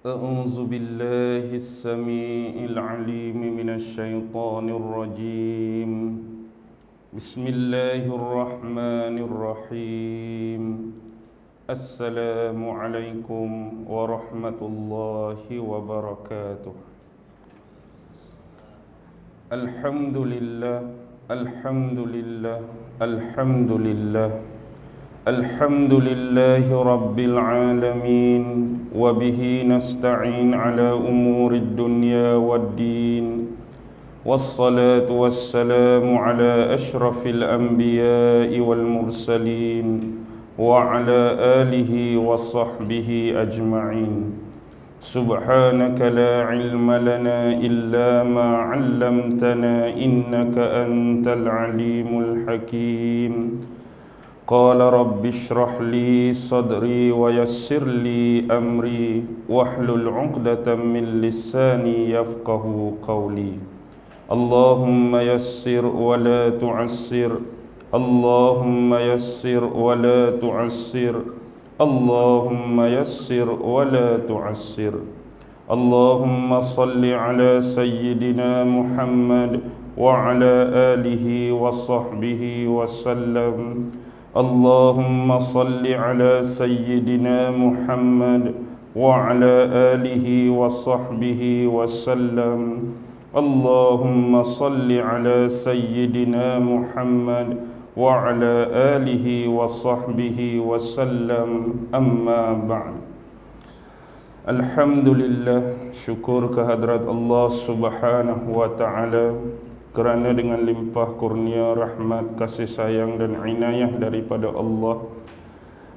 أعوذ بالله السميع العليم من الشيطان الرجيم. بسم الله الرحمن الرحيم. السلام عليكم ورحمة الله وبركاته. الحمد لله الحمد لله الحمد لله الحمد لله رب العالمين، وبه نستعين على أمور الدنيا والدين، والصلاة والسلام على أشرف الأنبياء والمرسلين وعلى آله وصحبه أجمعين. سبحانك لا علم لنا إلا ما علمتنا إنك أنت العليم الحكيم. قال رب اشرح لي صدري ويسر لي أمري واحلل عقدة من لساني يفقه قولي. اللهم يسر ولا تعسر، اللهم يسر ولا تعسر، اللهم يسر ولا تعسر. اللهم صل على سيدنا محمد وعلى آله وصحبه وسلم. اللهم صل على سيدنا محمد وعلى آله وصحبه وسلم. اللهم صل على سيدنا محمد وعلى آله وصحبه وسلم. أما بعد. Alhamdulillah, syukur kehadrat Allah Subhanahu wa ta'ala, kerana dengan limpah kurnia, rahmat, kasih sayang dan inayah daripada Allah,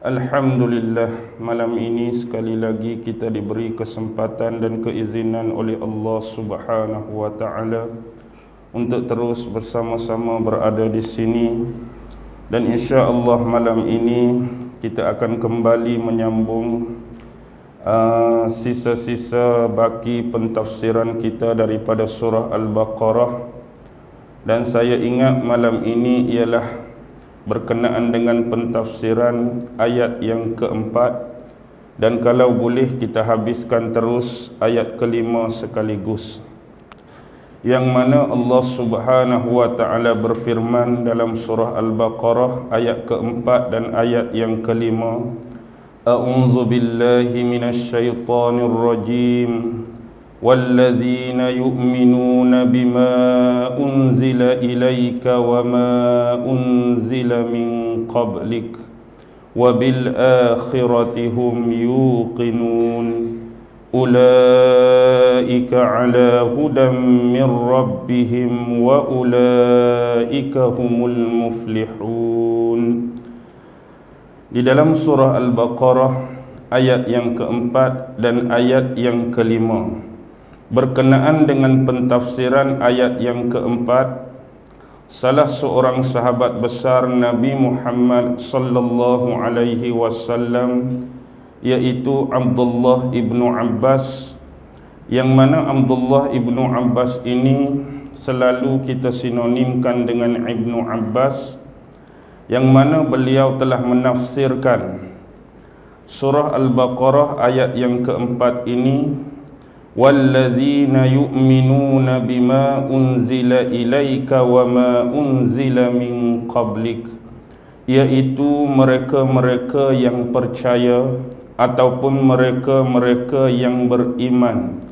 alhamdulillah, malam ini sekali lagi kita diberi kesempatan dan keizinan oleh Allah Subhanahu wa ta'ala untuk terus bersama-sama berada di sini. Dan insya-Allah malam ini kita akan kembali menyambung sisa-sisa baki pentafsiran kita daripada surah Al-Baqarah. Dan saya ingat malam ini ialah berkenaan dengan pentafsiran ayat yang keempat, dan kalau boleh kita habiskan terus ayat kelima sekaligus, yang mana Allah Subhanahu wa ta'ala berfirman dalam surah Al-Baqarah ayat keempat dan ayat yang kelima. A'udzu billahi minasyaitonir rajim. والذين يؤمنون بما أنزل إليك وما أنزل من قبلك وبالآخرة هم يوقنون أولئك على هدى من ربهم وأولئك هم المفلحون. Di dalam surah Al-Baqarah ayat yang keempat dan ayat yang kelima, berkenaan dengan pentafsiran ayat yang keempat, salah seorang sahabat besar Nabi Muhammad sallallahu alaihi wasallam, yaitu Abdullah ibnu Abbas, yang mana Abdullah ibnu Abbas ini selalu kita sinonimkan dengan Ibnu Abbas, yang mana beliau telah menafsirkan surah Al-Baqarah ayat yang keempat ini, wallazina yu'minuna bima unzila ilaika wa ma unzila min qablik, yaitu mereka-mereka yang percaya ataupun mereka-mereka yang beriman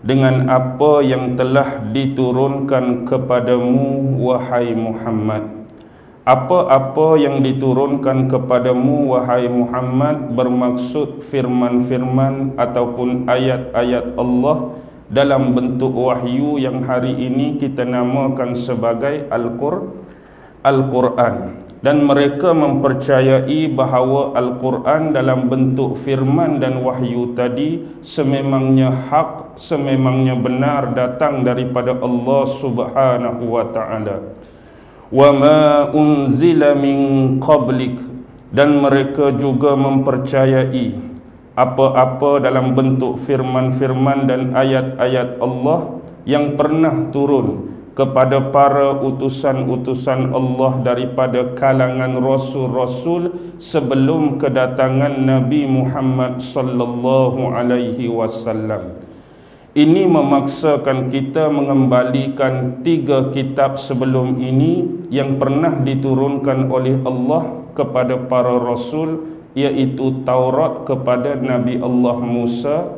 dengan apa yang telah diturunkan kepadamu wahai Muhammad. Apa-apa yang diturunkan kepadamu wahai Muhammad bermaksud firman-firman ataupun ayat-ayat Allah dalam bentuk wahyu yang hari ini kita namakan sebagai Al-Quran. Dan mereka mempercayai bahawa Al-Quran dalam bentuk firman dan wahyu tadi sememangnya hak, sememangnya benar datang daripada Allah Subhanahu wa ta'ala. Wa ma unzila min qablik, dan mereka juga mempercayai apa-apa dalam bentuk firman-firman dan ayat-ayat Allah yang pernah turun kepada para utusan-utusan Allah daripada kalangan rasul-rasul sebelum kedatangan Nabi Muhammad sallallahu alaihi wasallam. Ini memaksakan kita mengembalikan 3 kitab sebelum ini yang pernah diturunkan oleh Allah kepada para rasul, iaitu Taurat kepada Nabi Allah Musa,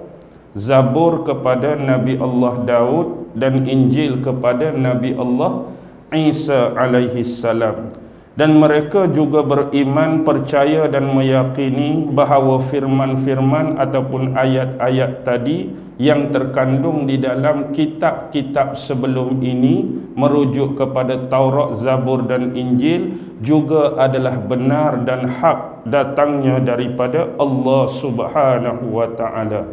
Zabur kepada Nabi Allah Daud, dan Injil kepada Nabi Allah Isa alaihi salam. Dan mereka juga beriman, percaya dan meyakini bahawa firman-firman ataupun ayat-ayat tadi yang terkandung di dalam kitab-kitab sebelum ini merujuk kepada Taurat, Zabur dan Injil juga adalah benar dan hak datangnya daripada Allah Subhanahu wa taala.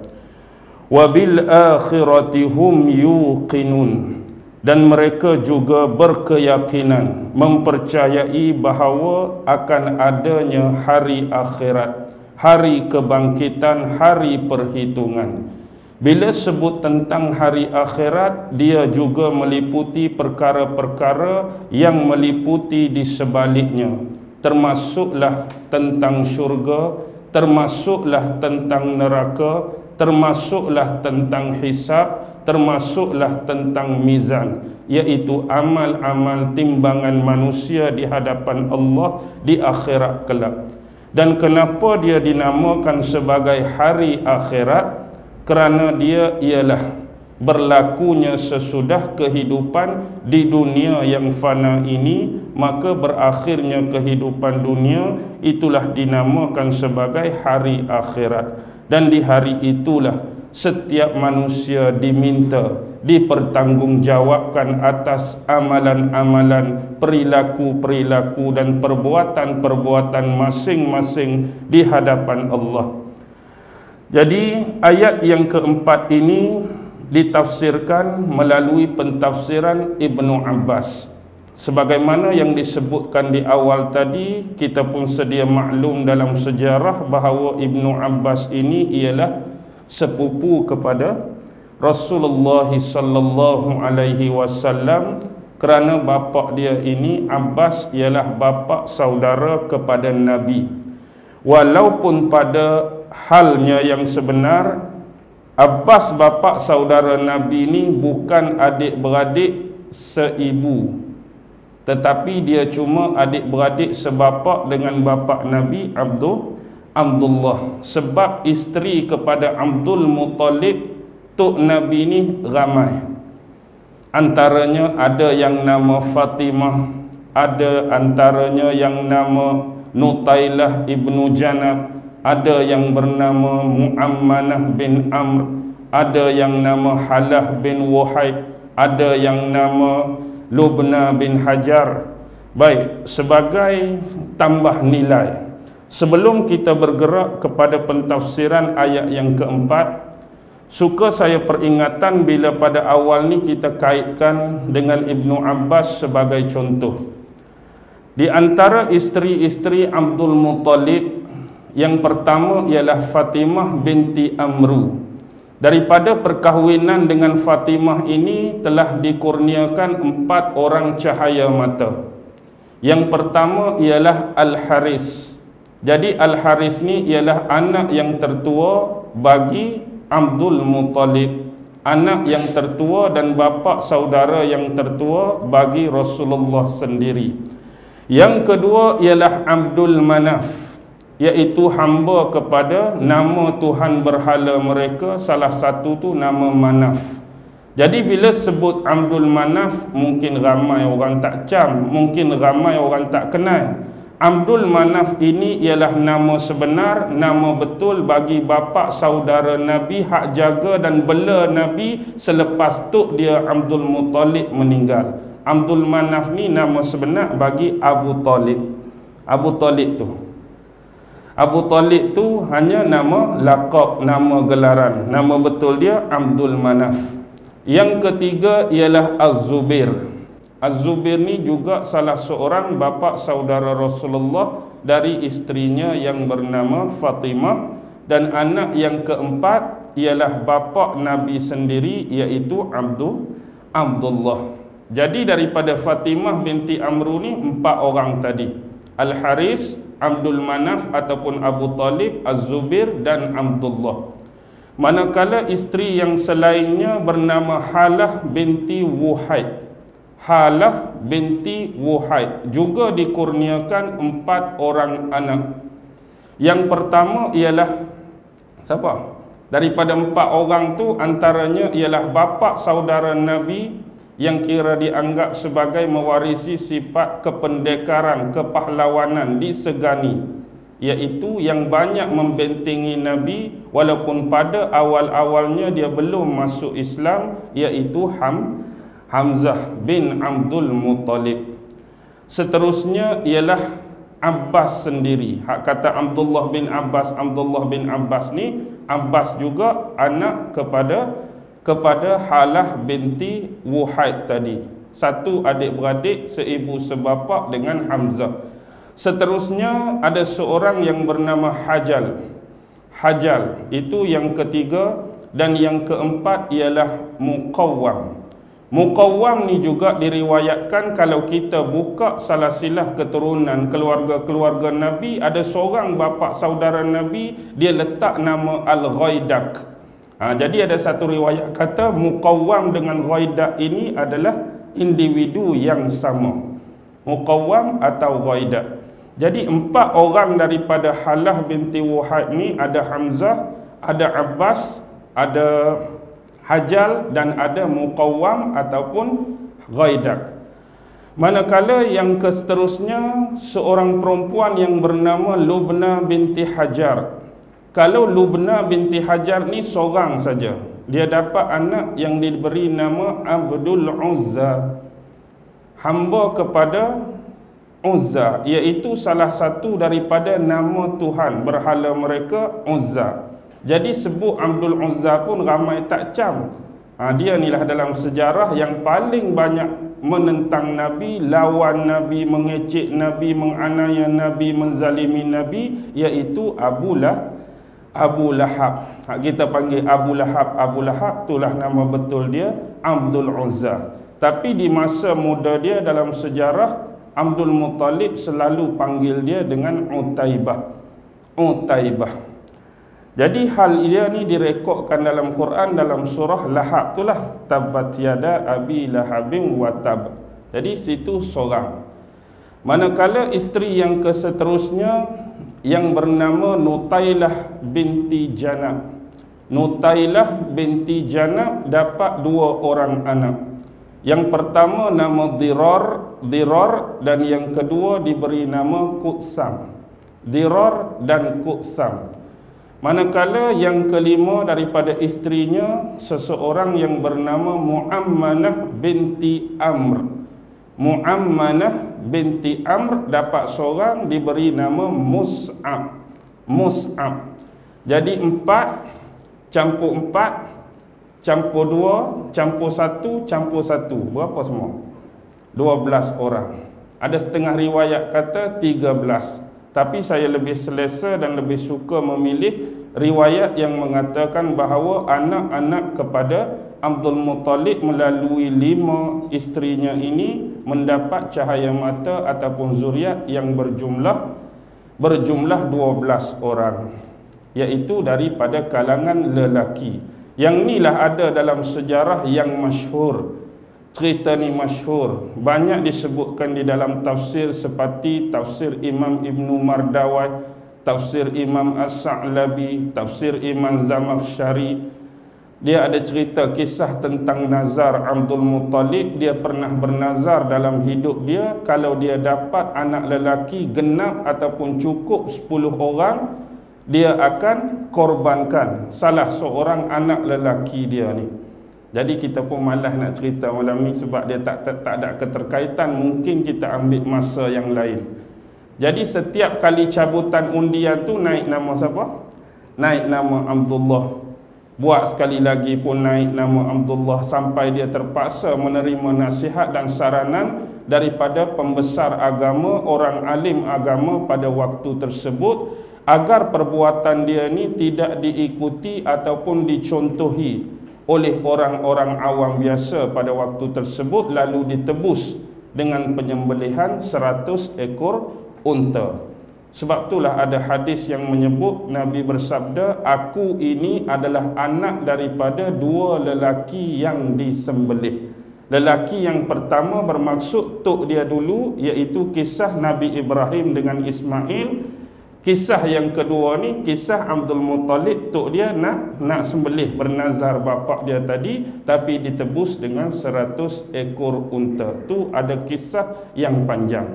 Wabil akhirati hum yuqinun, dan mereka juga berkeyakinan, mempercayai bahawa akan adanya hari akhirat, hari kebangkitan, hari perhitungan. Bila sebut tentang hari akhirat, dia juga meliputi perkara-perkara yang meliputi di sebaliknya, termasuklah tentang syurga, termasuklah tentang neraka, termasuklah tentang hisab, termasuklah tentang mizan, iaitu amal-amal timbangan manusia di hadapan Allah di akhirat kelak. Dan kenapa dia dinamakan sebagai hari akhirat? Kerana dia ialah berlakunya sesudah kehidupan di dunia yang fana ini, maka berakhirnya kehidupan dunia itulah dinamakan sebagai hari akhirat. Dan di hari itulah setiap manusia diminta dipertanggungjawabkan atas amalan-amalan, perilaku-perilaku dan perbuatan-perbuatan masing-masing di hadapan Allah. Jadi ayat yang keempat ini ditafsirkan melalui pentafsiran Ibnu Abbas. Sebagaimana yang disebutkan di awal tadi, kita pun sedia maklum dalam sejarah bahawa Ibnu Abbas ini ialah sepupu kepada Rasulullah sallallahu alaihi wasallam, kerana bapa dia ini Abbas ialah bapa saudara kepada Nabi. Walaupun pada halnya yang sebenar, Abbas bapa saudara Nabi ini bukan adik-beradik seibu, tetapi dia cuma adik-beradik sebapa dengan bapa Nabi Abdullah. Sebab isteri kepada Abdul Muttalib tok Nabi ni ramai. Antaranya ada yang nama Fatimah, ada antaranya yang nama Nutailah ibnu Janab, ada yang bernama Muammanah bin Amr, ada yang nama Halah bin Wahib, ada yang nama Lubna bin Hajar. Baik, sebagai tambah nilai, sebelum kita bergerak kepada pentafsiran ayat yang keempat, suka saya peringatan bila pada awal ni kita kaitkan dengan Ibnu Abbas sebagai contoh. Di antara isteri-isteri Abdul Muttalib, yang pertama ialah Fatimah binti Amru. Daripada perkahwinan dengan Fatimah ini telah dikurniakan 4 orang cahaya mata. Yang pertama ialah Al-Haris. Jadi Al-Haris ni ialah anak yang tertua bagi Abdul Muttalib, anak yang tertua dan bapa saudara yang tertua bagi Rasulullah sendiri. Yang kedua ialah Abdul Manaf, iaitu hamba kepada nama Tuhan berhala mereka, salah satu tu nama Manaf. Jadi bila sebut Abdul Manaf, mungkin ramai orang tak cam, mungkin ramai orang tak kenal. Abdul Manaf ini ialah nama sebenar, nama betul bagi bapa saudara Nabi, hak jaga dan bela Nabi selepas tu dia Abdul Muttalib meninggal. Abdul Manaf ni nama sebenar bagi Abu Talib. Abu Talib tu hanya nama laqab, nama gelaran. Nama betul dia Abdul Manaf. Yang ketiga ialah Az-Zubair. Az-Zubair ni juga salah seorang bapa saudara Rasulullah dari isterinya yang bernama Fatimah. Dan anak yang keempat ialah bapa Nabi sendiri, iaitu Abdullah. Jadi daripada Fatimah binti Amru ni 4 orang tadi. Al-Haris, Abdul Manaf ataupun Abu Talib, Az-Zubair dan Abdullah. Manakala isteri yang selainnya bernama Halah binti Wuhaid. Halah binti Wuhaid juga dikurniakan 4 orang anak. Yang pertama ialah siapa? Daripada 4 orang tu antaranya ialah bapa saudara Nabi yang kira dianggap sebagai mewarisi sifat kependekaran, kepahlawanan disegani, iaitu yang banyak membentengi Nabi walaupun pada awal-awalnya dia belum masuk Islam, iaitu Hamzah bin Abdul Muttalib. Seterusnya ialah Abbas sendiri. Hak kata Abdullah bin Abbas ni, Abbas juga anak kepada Halah binti Wuhaid tadi. Satu adik-beradik, seibu sebapa dengan Hamzah. Seterusnya ada seorang yang bernama Hajal, itu yang ketiga. Dan yang keempat ialah Muqawwam. Muqawwam ni juga diriwayatkan kalau kita buka salasilah keturunan keluarga-keluarga Nabi, ada seorang bapa saudara Nabi, dia letak nama Al-Ghaidak. Jadi ada satu riwayat kata Muqawwam dengan Ghaidak ini adalah individu yang sama, Muqawwam atau Ghaidak. Jadi 4 orang daripada Halah binti Wuhaid ni, ada Hamzah, ada Abbas, ada Hajal dan ada Muqawwam ataupun Ghaidak. Manakala yang seterusnya seorang perempuan yang bernama Lubna binti Hajar. Kalau Lubna binti Hajar ni seorang saja, dia dapat anak yang diberi nama Abdul Uzza, hamba kepada Uzza, iaitu salah satu daripada nama Tuhan berhala mereka, Uzza. Jadi sebut Abdul Uzza pun ramai tak cam. Dia inilah dalam sejarah yang paling banyak menentang Nabi, lawan Nabi, mengecek Nabi, menganiaya Nabi, menzalimi Nabi, iaitu Abu Lahab. Kita panggil Abu Lahab, itulah nama betul dia, Abdul Uzza. Tapi di masa muda dia dalam sejarah, Abdul Muttalib selalu panggil dia dengan Utaibah. Jadi hal dia ni direkodkan dalam Quran dalam surah Lahab, itulah Tabbat yada abi lahabin wa tab. Jadi situ seorang. Manakala isteri yang keseterusnya yang bernama Nutailah binti Janab. Nutailah binti Janab dapat 2 orang anak. Yang pertama nama Dirar dan yang kedua diberi nama Qutsam. Dirar dan Qutsam. Manakala yang kelima daripada isterinya seseorang yang bernama Muammanah binti Amr. Muammanah binti Amr dapat seorang diberi nama Mus'ab. Jadi 4 campur 4 campur 2 campur 1 campur 1, berapa semua? 12 orang. Ada setengah riwayat kata 13. Tapi saya lebih selesa dan lebih suka memilih riwayat yang mengatakan bahawa anak-anak kepada Abdul Muttalib melalui 5 isterinya ini mendapat cahaya mata ataupun zuriat yang berjumlah 12 orang, iaitu daripada kalangan lelaki. Yang inilah ada dalam sejarah yang masyhur. Cerita ni masyhur, banyak disebutkan di dalam tafsir seperti tafsir Imam Ibnu Mardawai, tafsir Imam As-Sa'labi, tafsir Imam Zamakhsyari. Dia ada cerita kisah tentang nazar Abdul Muttalib. Dia pernah bernazar dalam hidup dia, kalau dia dapat anak lelaki genap ataupun cukup 10 orang, dia akan korbankan salah seorang anak lelaki dia ni. Jadi kita pun malas nak cerita malam ni sebab dia tak ada keterkaitan. Mungkin kita ambil masa yang lain. Jadi setiap kali cabutan undian tu naik nama siapa? Naik nama Abdullah. Buat sekali lagi pun naik nama Abdullah, sampai dia terpaksa menerima nasihat dan saranan daripada pembesar agama, orang alim agama pada waktu tersebut, agar perbuatan dia ni tidak diikuti ataupun dicontohi oleh orang-orang awam biasa pada waktu tersebut, lalu ditebus dengan penyembelihan 100 ekor unta. Sebab itulah ada hadis yang menyebut Nabi bersabda, aku ini adalah anak daripada dua lelaki yang disembelih. Lelaki yang pertama bermaksud tok dia dulu, iaitu kisah Nabi Ibrahim dengan Ismail. Kisah yang kedua ni kisah Abdul Muttalib, tok dia nak sembelih, bernazar bapak dia tadi, tapi ditebus dengan 100 ekor unta. Tu ada kisah yang panjang.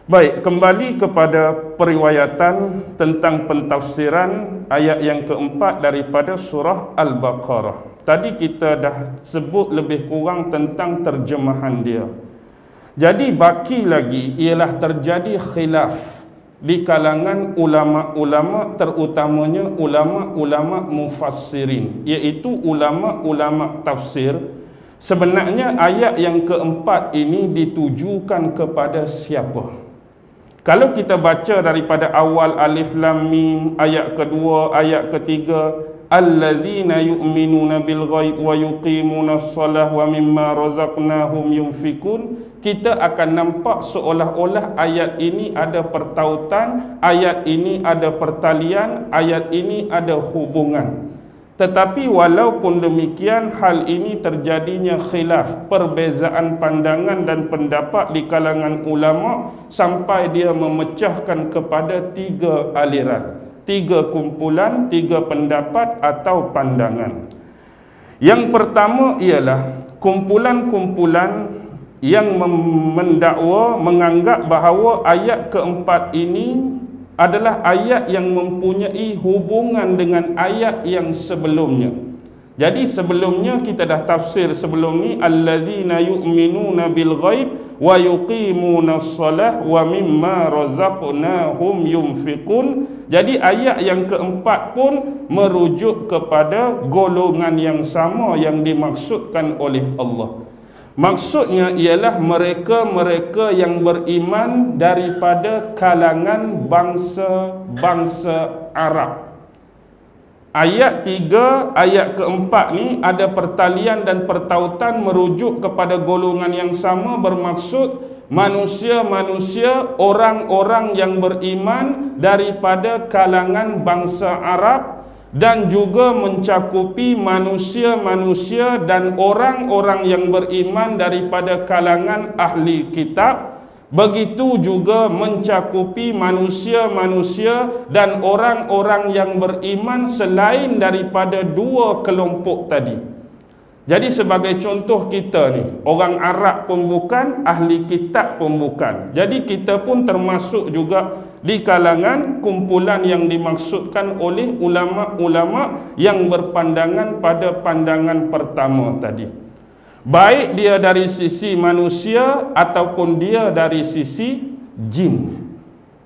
Baik, kembali kepada periwayatan tentang pentafsiran ayat yang keempat daripada surah Al-Baqarah. Tadi kita dah sebut lebih kurang tentang terjemahan dia. Jadi baki lagi ialah terjadi khilaf di kalangan ulama-ulama, terutamanya ulama-ulama mufassirin, iaitu ulama-ulama tafsir. Sebenarnya ayat yang keempat ini ditujukan kepada siapa? Kalau kita baca daripada awal Alif Lam Mim, ayat kedua, ayat ketiga, allazina yu'minuna bil ghaib wa yuqimunas shalah wa mimma razaqnahum yunfikun, kita akan nampak seolah-olah ayat ini ada pertautan, ayat ini ada pertalian, ayat ini ada hubungan. Tetapi walaupun demikian, hal ini terjadinya khilaf, perbezaan pandangan dan pendapat di kalangan ulama, sampai dia memecahkan kepada 3 aliran, 3 kumpulan, 3 pendapat atau pandangan. Yang pertama ialah kumpulan-kumpulan yang mendakwa, menganggap bahawa ayat keempat ini adalah ayat yang mempunyai hubungan dengan ayat yang sebelumnya. Jadi sebelumnya kita dah tafsir sebelum ni, allazina yu'minuna bil ghaib wa yuqimunas shalah wa mimma razaqnahum yunfikun. Jadi ayat yang keempat pun merujuk kepada golongan yang sama yang dimaksudkan oleh Allah. Maksudnya ialah mereka-mereka yang beriman daripada kalangan bangsa-bangsa Arab. Ayat 3, ayat keempat ni ada pertalian dan pertautan merujuk kepada golongan yang sama, bermaksud manusia-manusia, orang-orang yang beriman daripada kalangan bangsa Arab, dan juga mencakupi manusia-manusia dan orang-orang yang beriman daripada kalangan ahli kitab. Begitu juga mencakupi manusia-manusia dan orang-orang yang beriman selain daripada 2 kelompok tadi. Jadi sebagai contoh kita ni, orang Arab pun bukan, ahli kitab pun bukan. Jadi kita pun termasuk juga di kalangan kumpulan yang dimaksudkan oleh ulama-ulama yang berpandangan pada pandangan pertama tadi. Baik dia dari sisi manusia ataupun dia dari sisi jin.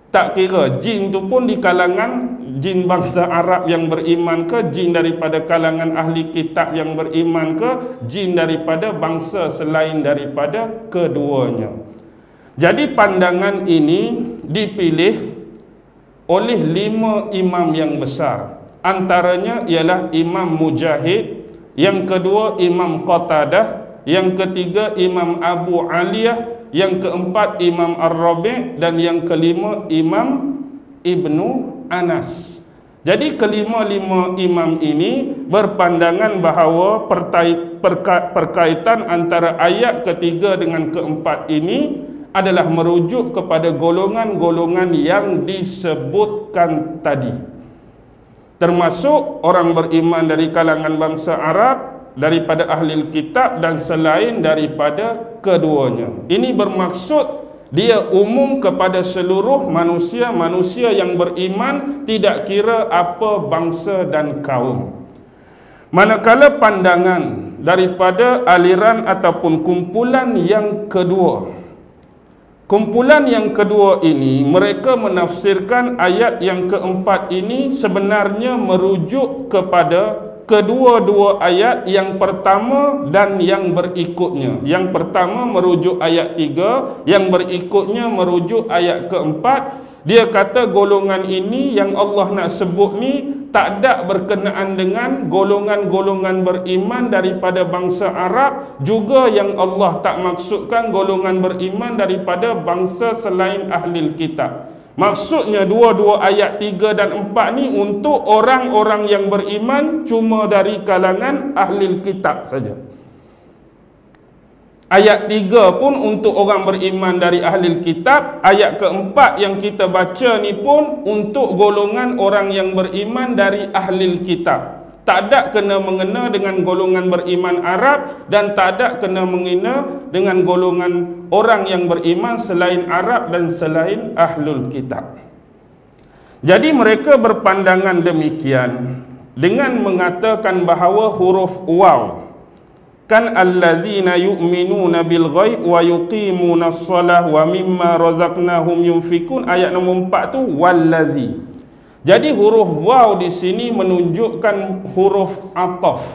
Tak kira jin tu pun di kalangan jin bangsa Arab yang beriman ke, jin daripada kalangan ahli kitab yang beriman ke, jin daripada bangsa selain daripada keduanya. Jadi pandangan ini dipilih oleh 5 imam yang besar. Antaranya ialah Imam Mujahid, yang kedua Imam Qatadah, yang ketiga Imam Abu Aliyah, yang keempat Imam Ar-Rabi', dan yang kelima Imam Ibnu Anas. Jadi kelima-lima imam ini berpandangan bahawa perkaitan antara ayat ketiga dengan keempat ini adalah merujuk kepada golongan-golongan yang disebutkan tadi, termasuk orang beriman dari kalangan bangsa Arab, daripada ahli kitab, dan selain daripada keduanya. Ini bermaksud dia umum kepada seluruh manusia-manusia yang beriman, tidak kira apa bangsa dan kaum. Manakala pandangan daripada aliran ataupun kumpulan yang kedua, kumpulan yang kedua ini, mereka menafsirkan ayat yang keempat ini sebenarnya merujuk kepada kedua-dua ayat yang pertama dan yang berikutnya. Yang pertama merujuk ayat 3, yang berikutnya merujuk ayat keempat. Dia kata golongan ini yang Allah nak sebut ni tak ada berkenaan dengan golongan-golongan beriman daripada bangsa Arab, juga yang Allah tak maksudkan golongan beriman daripada bangsa selain ahli kitab. Maksudnya dua-dua ayat 3 dan 4 ni untuk orang-orang yang beriman cuma dari kalangan ahli kitab saja. Ayat 3 pun untuk orang beriman dari ahli kitab. Ayat keempat yang kita baca ni pun untuk golongan orang yang beriman dari ahli kitab. Tak ada kena mengena dengan golongan beriman Arab, dan tak ada kena mengena dengan golongan orang yang beriman selain Arab dan selain ahlul kitab. Jadi mereka berpandangan demikian dengan mengatakan bahawa huruf waw, kan allazina yu'minuna bil ghaib wa yuqimuna shalah wa mimma razaqnahum yunfikun, ayat nombor 4 tu wallazi. Jadi huruf waw di sini menunjukkan huruf ataf.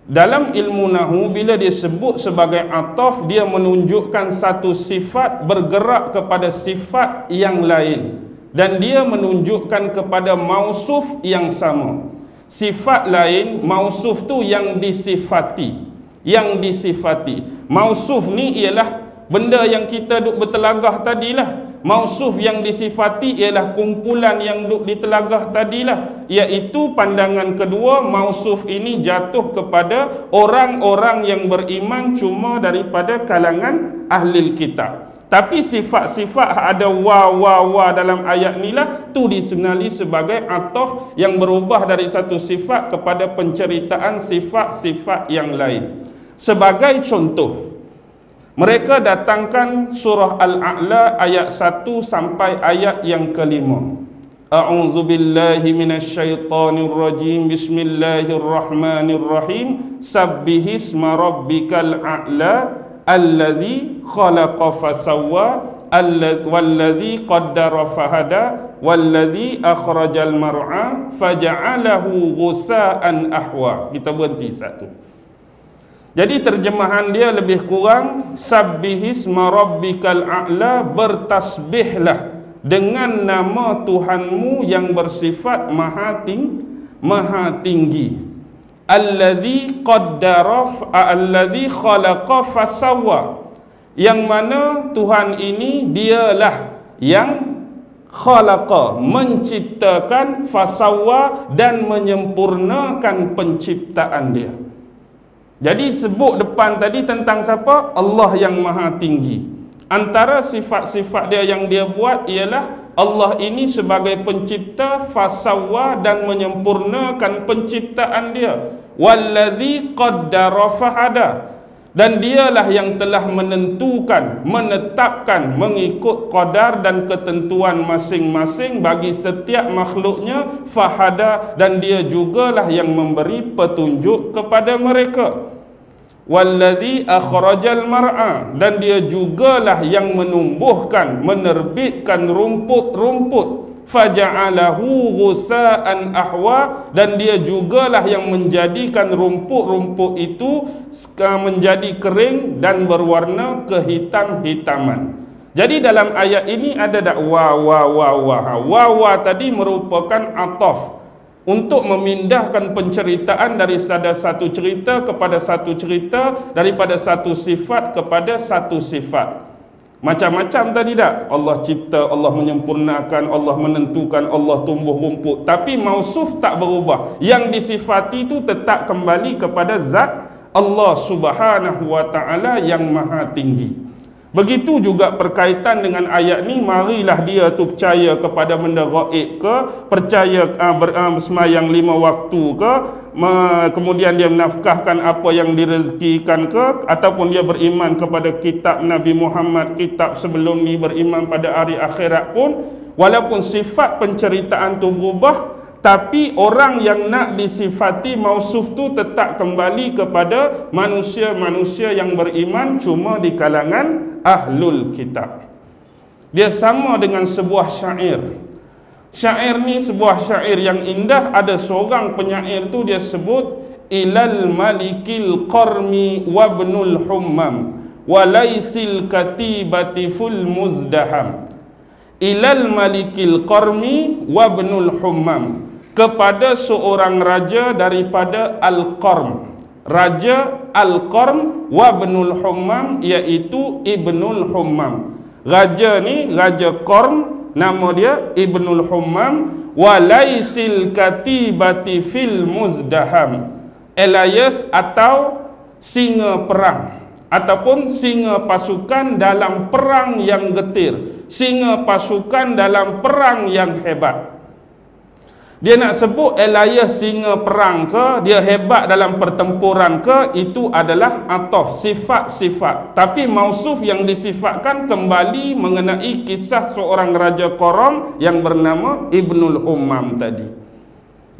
Dalam ilmu nahwu bila disebut sebagai ataf, dia menunjukkan satu sifat bergerak kepada sifat yang lain, dan dia menunjukkan kepada mausuf yang sama. Sifat lain, mausuf tu yang disifati. Yang disifati. Mausuf ni ialah benda yang kita duk bertelagah tadilah. Mausuf yang disifati ialah kumpulan yang duk di telagah tadilah, iaitu pandangan kedua, mausuf ini jatuh kepada orang-orang yang beriman cuma daripada kalangan ahli kitab. Tapi sifat-sifat ada wa dalam ayat ni lah, tu disenali sebagai ataf yang berubah dari satu sifat kepada penceritaan sifat-sifat yang lain. Sebagai contoh, mereka datangkan surah Al-A'la ayat 1 sampai ayat yang kelima. A'udzu billahi minasyaitonir rajim. Bismillahirrahmanirrahim. Sabbihisma rabbikal a'la allazi khalaqa fasawwa wallazi qaddara fahada wallazi akhrajal mar'a faja'alahu ghusaa'an ahwa. Kita berhenti satu. Jadi terjemahan dia lebih kurang, sabbihisma rabbikal a'la, bertasbihlah dengan nama Tuhanmu yang bersifat maha tinggi. Allazi qaddara, allazi khalaqa fasawwa, yang mana Tuhan ini dialah yang khalaqa, menciptakan, fasawwa, dan menyempurnakan penciptaan dia. Jadi sebut depan tadi tentang siapa? Allah yang maha tinggi. Antara sifat-sifat dia yang dia buat ialah Allah ini sebagai pencipta, fasawwa, dan menyempurnakan penciptaan dia. Wallazi qaddara fahada, dan dialah yang telah menentukan, menetapkan mengikut qadar dan ketentuan masing-masing bagi setiap makhluknya, fahada, dan dia jugalah yang memberi petunjuk kepada mereka. Wallazi akhrajal mar'a, dan dia jugalah yang menumbuhkan, menerbitkan rumput-rumput, faja'alahu ghusaa'an ahwa, dan dia jugalah yang menjadikan rumput-rumput itu menjadi kering dan berwarna kehitam-hitaman. Jadi dalam ayat ini ada tak wa tadi merupakan ataf untuk memindahkan penceritaan dari satu cerita kepada satu cerita, daripada satu sifat kepada satu sifat. Macam-macam tadi tak? Allah cipta, Allah menyempurnakan, Allah menentukan, Allah tumbuh rumput. Tapi mausuf tak berubah. Yang disifati itu tetap kembali kepada zat Allah Subhanahu wa ta'ala yang maha tinggi. Begitu juga berkaitan dengan ayat ni, marilah dia tu percaya kepada benda gaib ke, percaya bersemayang 5 waktu ke, kemudian dia menafkahkan apa yang direzekikan ke, ataupun dia beriman kepada kitab Nabi Muhammad, kitab sebelum ni, beriman pada hari akhirat pun, walaupun sifat penceritaan tu berubah, tapi orang yang nak disifati mausuf tu tetap kembali kepada manusia-manusia yang beriman cuma di kalangan ahlul kitab. Dia sama dengan sebuah syair. Syair ni sebuah syair yang indah. Ada seorang penyair tu dia sebut, ilal malikil qarmi wabnul hummam walaisil katibati ful muzdaham. Ilal malikil qarmi wabnul hummam, kepada seorang raja daripada Al-Qarm. Raja Al-Qarm wa Ibnul Hammam, iaitu Ibnul Hammam. Raja ni, Raja Qarm, nama dia Ibnul Hammam. Wa laisil katibati fil muzdaham, Elias atau singa perang, ataupun singa pasukan dalam perang yang getir, singa pasukan dalam perang yang hebat. Dia nak sebut Elias singa perang ke, dia hebat dalam pertempuran ke, itu adalah ataf, sifat-sifat. Tapi mausuf yang disifatkan kembali mengenai kisah seorang Raja Qarm yang bernama Ibnul Hammam tadi.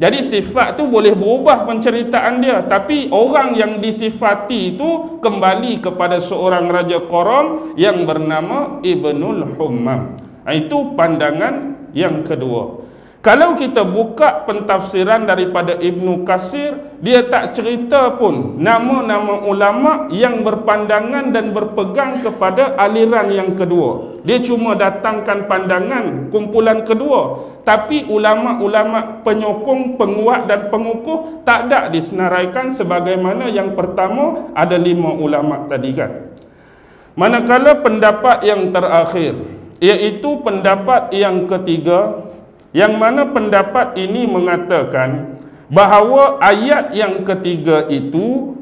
Jadi sifat tu boleh berubah penceritaan dia, tapi orang yang disifati itu kembali kepada seorang Raja Qarm yang bernama Ibnul Hammam. Itu pandangan yang kedua. Kalau kita buka pentafsiran daripada Ibnu Katsir, dia tak cerita pun nama-nama ulama yang berpandangan dan berpegang kepada aliran yang kedua. Dia cuma datangkan pandangan kumpulan kedua, tapi ulama-ulama penyokong, penguat dan pengukuh tak ada disenaraikan sebagaimana yang pertama ada 5 ulama tadi kan. Manakala pendapat yang terakhir, iaitu pendapat yang ketiga, yang mana pendapat ini mengatakan bahawa ayat yang ketiga itu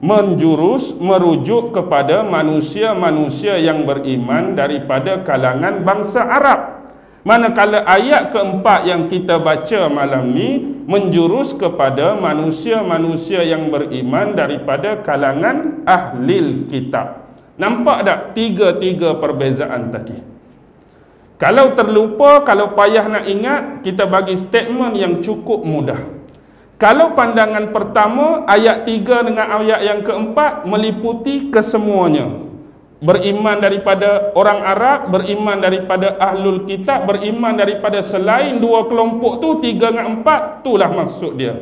merujuk kepada manusia-manusia yang beriman daripada kalangan bangsa Arab. Manakala ayat keempat yang kita baca malam ni menjurus kepada manusia-manusia yang beriman daripada kalangan ahlil kitab. Nampak tak tiga-tiga perbezaan tadi? Kalau terlupa, kalau payah nak ingat, kita bagi statement yang cukup mudah. Kalau pandangan pertama, ayat 3 dengan ayat yang keempat meliputi kesemuanya. Beriman daripada orang Arab, beriman daripada ahlul kitab, beriman daripada selain dua kelompok tu, 3 dengan 4, itulah maksud dia.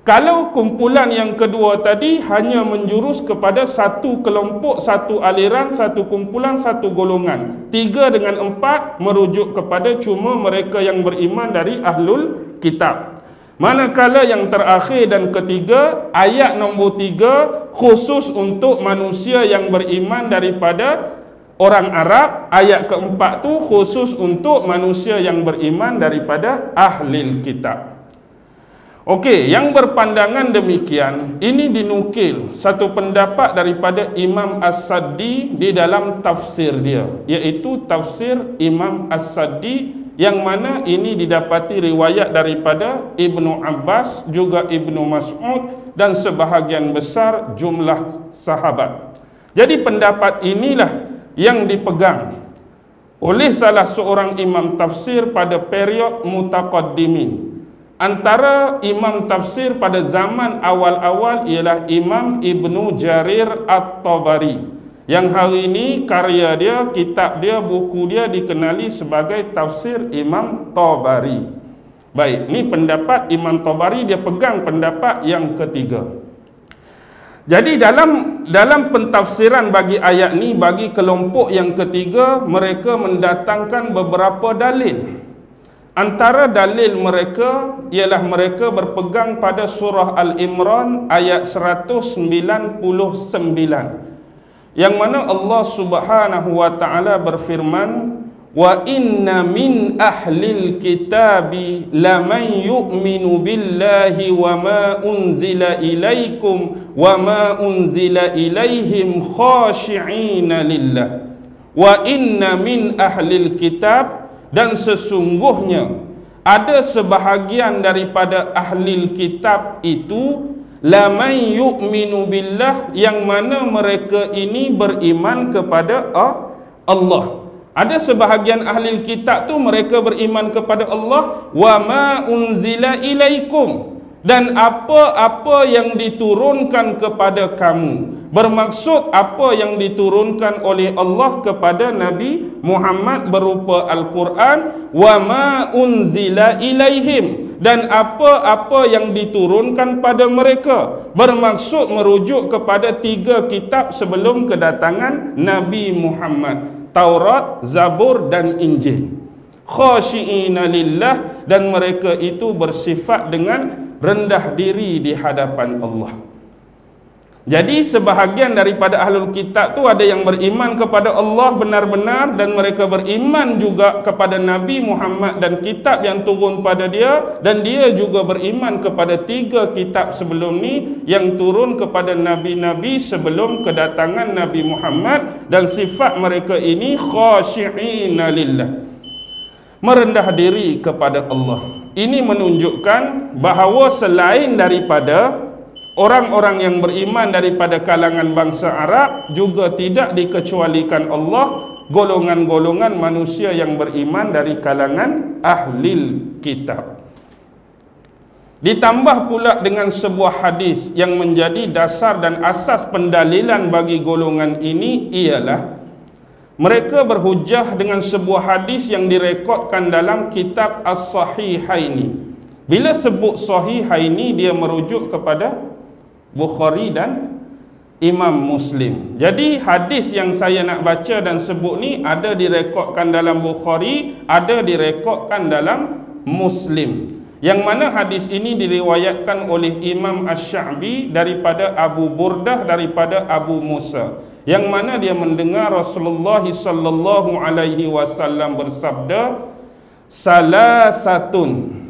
Kalau kumpulan yang kedua tadi hanya menjurus kepada satu kelompok, satu aliran, satu kumpulan, satu golongan. 3 dengan 4 merujuk kepada cuma mereka yang beriman dari ahlul kitab. Manakala yang terakhir dan ketiga, ayat nombor 3 khusus untuk manusia yang beriman daripada orang Arab. Ayat keempat tu khusus untuk manusia yang beriman daripada ahlil kitab. Okey, yang berpandangan demikian, ini dinukil satu pendapat daripada Imam As-Saddi di dalam tafsir dia, iaitu tafsir Imam As-Saddi, yang mana ini didapati riwayat daripada Ibnu Abbas, juga Ibnu Mas'ud dan sebahagian besar jumlah sahabat. Jadi pendapat inilah yang dipegang oleh salah seorang imam tafsir pada period mutaqaddimin. Antara imam tafsir pada zaman awal-awal ialah Imam Ibnu Jarir At-Tabari, yang hari ini karya dia, kitab dia, buku dia dikenali sebagai tafsir Imam Tabari. Baik, ni pendapat Imam Tabari, dia pegang pendapat yang ketiga. Jadi dalam pentafsiran bagi ayat ni, bagi kelompok yang ketiga, mereka mendatangkan beberapa dalil. Antara dalil mereka ialah mereka berpegang pada surah Al-Imran ayat 199, yang mana Allah Subhanahu wa taala berfirman, wa inna min ahlil kitabi laman yu'minu billahi wa ma unzila ilaikum wa ma unzila ilaihim khashi'ina lillah. Wa inna min ahlil kitab, dan sesungguhnya ada sebahagian daripada ahli kitab itu laman yu'minu billah, yang mana mereka ini beriman kepada Allah. Ada sebahagian ahli kitab tu mereka beriman kepada Allah. Wa ma unzila ilaikum, dan apa-apa yang diturunkan kepada kamu. Bermaksud apa yang diturunkan oleh Allah kepada Nabi Muhammad berupa Al-Quran. Wa ma unzila ilaihim, dan apa-apa yang diturunkan pada mereka. Bermaksud merujuk kepada 3 kitab sebelum kedatangan Nabi Muhammad, Taurat, Zabur dan Injil. khashi'ina lillah, dan mereka itu bersifat dengan rendah diri di hadapan Allah. Jadi sebahagian daripada ahlul kitab tu ada yang beriman kepada Allah benar-benar, dan mereka beriman juga kepada Nabi Muhammad dan kitab yang turun pada dia, dan dia juga beriman kepada 3 kitab sebelum ni yang turun kepada nabi-nabi sebelum kedatangan Nabi Muhammad, dan sifat mereka ini khashi'ina lillah, merendah diri kepada Allah. Ini menunjukkan bahawa selain daripada orang-orang yang beriman daripada kalangan bangsa Arab, juga tidak dikecualikan Allah golongan-golongan manusia yang beriman dari kalangan ahlil kitab. Ditambah pula dengan sebuah hadis yang menjadi dasar dan asas pendalilan bagi golongan ini, ialah mereka berhujah dengan sebuah hadis yang direkodkan dalam kitab As-Sahihaini. Bila sebut Sahihaini, dia merujuk kepada Bukhari dan Imam Muslim. Jadi hadis yang saya nak baca dan sebut ni ada direkodkan dalam Bukhari, ada direkodkan dalam Muslim. Yang mana hadis ini diriwayatkan oleh Imam Asy-Sya'bi daripada Abu Burdah daripada Abu Musa, yang mana dia mendengar Rasulullah sallallahu alaihi wasallam bersabda, salasatun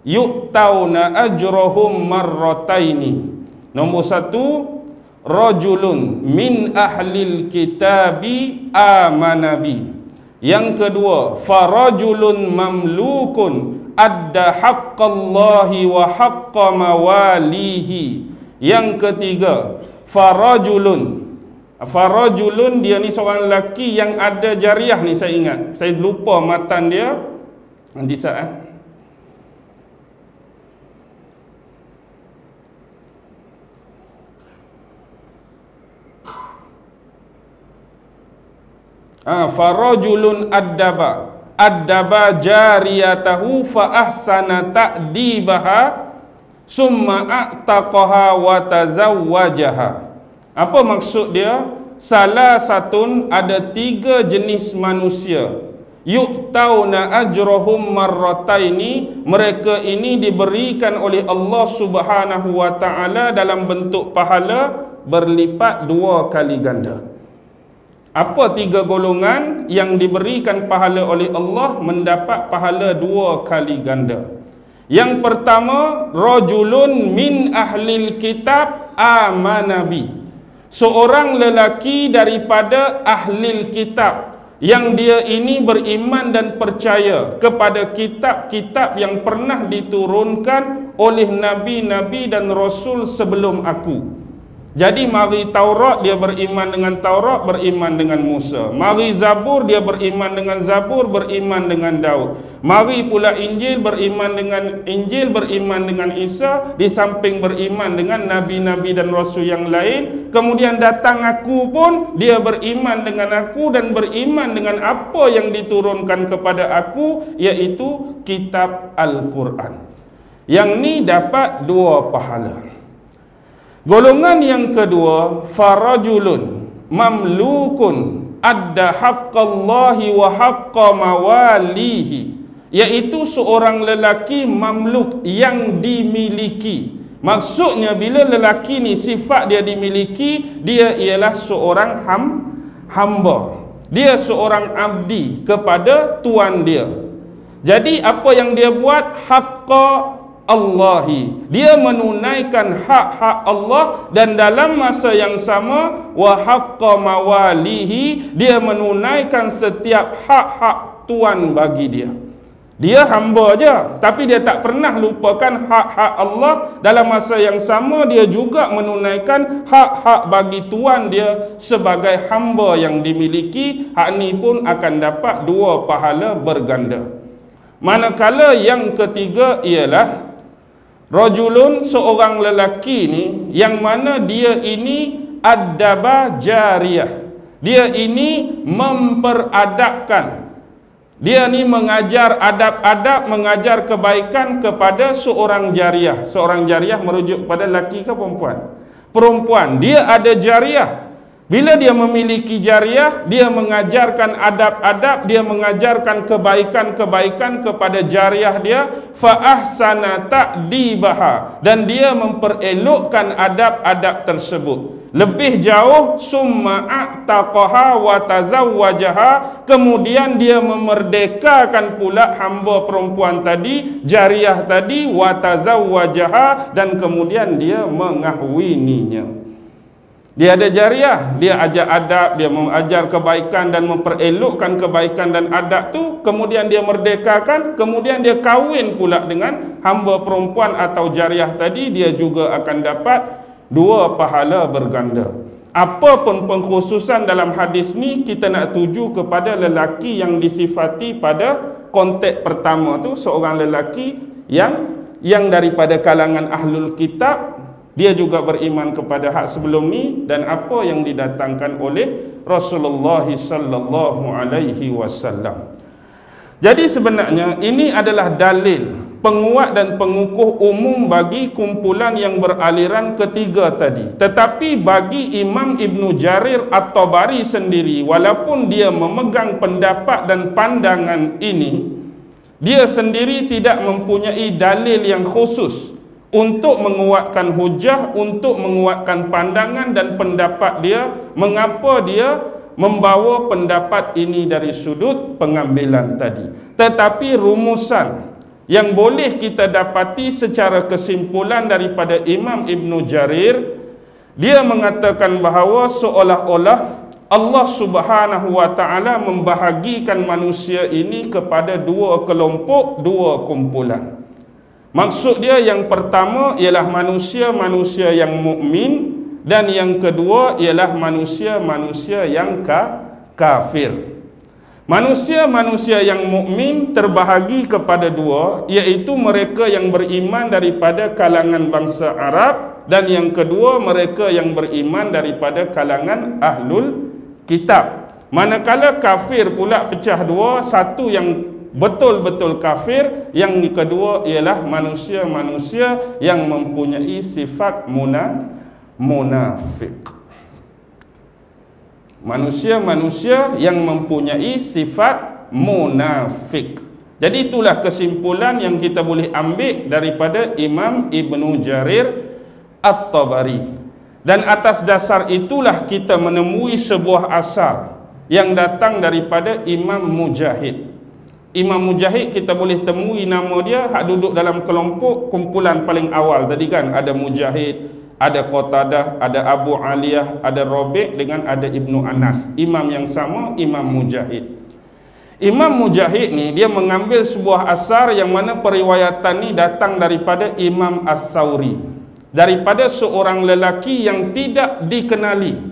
yu'tauna ajrahum marrataini. Nombor 1, rajulun min ahlil kitabi amanabi. Yang kedua, farajulun mamlukun adda haqqallahi wa haqqa mawalihi. Yang ketiga, farajulun dia ni seorang lelaki yang ada jariah ni, saya ingat, saya lupa matan dia, nanti saat farajulun addaba jariyatahu fa ahsana ta'dibaha summa a'taqaha wa tazawwajaha. Apa maksud dia? Salah satun, ada 3 jenis manusia, yu'tauna ajrahum marrataini, mereka ini diberikan oleh Allah Subhanahu wa taala dalam bentuk pahala berlipat 2 kali ganda. Apa 3 golongan yang diberikan pahala oleh Allah mendapat pahala 2 kali ganda? Yang pertama, rajulun min ahlil kitab amanabi, seorang lelaki daripada ahlil kitab yang dia ini beriman dan percaya kepada kitab-kitab yang pernah diturunkan oleh nabi-nabi dan rasul sebelum aku. Jadi mari Taurat, dia beriman dengan Taurat, beriman dengan Musa. Mari Zabur, dia beriman dengan Zabur, beriman dengan Daud. Mari pula Injil, beriman dengan Injil, beriman dengan Isa, di samping beriman dengan nabi-nabi dan rasul yang lain. Kemudian datang aku pun, dia beriman dengan aku dan beriman dengan apa yang diturunkan kepada aku, iaitu kitab Al-Quran. Yang ni dapat 2 pahala. Golongan yang kedua, farajulun mamlukun adda haqqallahi wa haqqa mawalihi, iaitu seorang lelaki mamluk yang dimiliki. Maksudnya bila lelaki ni sifat dia dimiliki, dia ialah seorang hamba. Dia seorang abdi kepada tuan dia. Jadi apa yang dia buat, haqqa Allahi, dia menunaikan hak-hak Allah, dan dalam masa yang sama wa haqqa mawalihi, dia menunaikan setiap hak-hak tuan bagi dia. Dia hamba je, tapi dia tak pernah lupakan hak-hak Allah. Dalam masa yang sama dia juga menunaikan hak-hak bagi tuan dia sebagai hamba yang dimiliki. Hak ni pun akan dapat 2 pahala berganda. Manakala yang ketiga ialah rajulun, seorang lelaki ni yang mana dia ini addaba jariyah, dia ini memperadabkan, dia ni mengajar adab-adab, mengajar kebaikan kepada seorang jariyah. Seorang jariyah merujuk pada lelaki ke perempuan? Perempuan. Dia ada jariyah, Bila dia memiliki jariah, dia mengajarkan adab-adab, dia mengajarkan kebaikan-kebaikan kepada jariah dia, fa ahsana ta'dibaha, dan dia memperelokkan adab-adab tersebut. Lebih jauh, summa a'taqaha wa tazawwajaha, kemudian dia memerdekakan pula hamba perempuan tadi, jariah tadi, wa tazawwajaha, dan kemudian dia mengahwininya. Dia ada jariah, dia ajar adab, dia mengajar kebaikan dan memperelokkan kebaikan dan adab tu, kemudian dia merdekakan, kemudian dia kahwin pula dengan hamba perempuan atau jariah tadi, dia juga akan dapat 2 pahala berganda. Apa pun pengkhususan dalam hadis ni, kita nak tuju kepada lelaki yang disifati pada konteks pertama tu, seorang lelaki yang daripada kalangan ahlul kitab. Dia juga beriman kepada hak sebelum ni dan apa yang didatangkan oleh Rasulullah sallallahu alaihi wasallam. Jadi sebenarnya ini adalah dalil penguat dan pengukuh umum bagi kumpulan yang beraliran ketiga tadi. Tetapi bagi Imam Ibn Jarir At-Tabari sendiri, walaupun dia memegang pendapat dan pandangan ini, dia sendiri tidak mempunyai dalil yang khusus untuk menguatkan hujah, untuk menguatkan pandangan dan pendapat dia, mengapa dia membawa pendapat ini dari sudut pengambilan tadi. Tetapi rumusan yang boleh kita dapati secara kesimpulan daripada Imam Ibn Jarir, dia mengatakan bahawa seolah-olah Allah Subhanahu wa ta'ala membahagikan manusia ini kepada 2 kelompok, 2 kumpulan. Maksud dia yang pertama ialah manusia-manusia yang mukmin, dan yang kedua ialah manusia-manusia yang kafir. Manusia-manusia yang mukmin terbahagi kepada 2, iaitu mereka yang beriman daripada kalangan bangsa Arab, dan yang kedua mereka yang beriman daripada kalangan ahlul kitab. Manakala kafir pula pecah 2, satu yang betul-betul kafir, yang kedua ialah manusia-manusia yang mempunyai sifat munafik. Manusia-manusia yang mempunyai sifat munafik. Jadi itulah kesimpulan yang kita boleh ambil daripada Imam Ibn Jarir At-Tabari. Dan atas dasar itulah kita menemui sebuah asar yang datang daripada Imam Mujahid. Imam Mujahid kita boleh temui nama dia hak duduk dalam kelompok kumpulan paling awal tadi kan. Ada Mujahid, ada Qatadah, ada Abu Aliyah, ada Rabi' dengan ada Ibnu Anas. Imam yang sama, Imam Mujahid. Imam Mujahid ni dia mengambil sebuah asar yang mana periwayatan ni datang daripada Imam As-Sauri, daripada seorang lelaki yang tidak dikenali.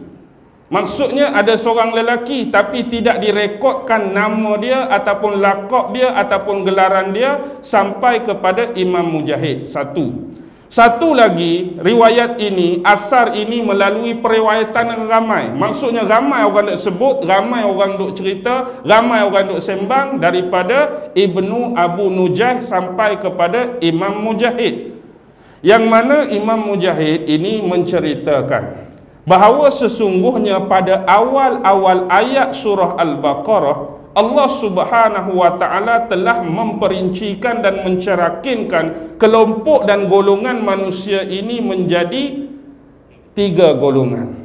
Maksudnya ada seorang lelaki tapi tidak direkodkan nama dia ataupun lakab dia ataupun gelaran dia sampai kepada Imam Mujahid. Satu lagi, riwayat ini, asar ini melalui periwayatan yang ramai. Maksudnya ramai orang duk sebut, ramai orang duk cerita, ramai orang duk sembang daripada Ibnu Abu Nujah sampai kepada Imam Mujahid. Yang mana Imam Mujahid ini menceritakan bahawa sesungguhnya pada awal-awal ayat surah Al-Baqarah, Allah Subhanahu wa ta'ala telah memperincikan dan mencerakinkan kelompok dan golongan manusia ini menjadi 3 golongan.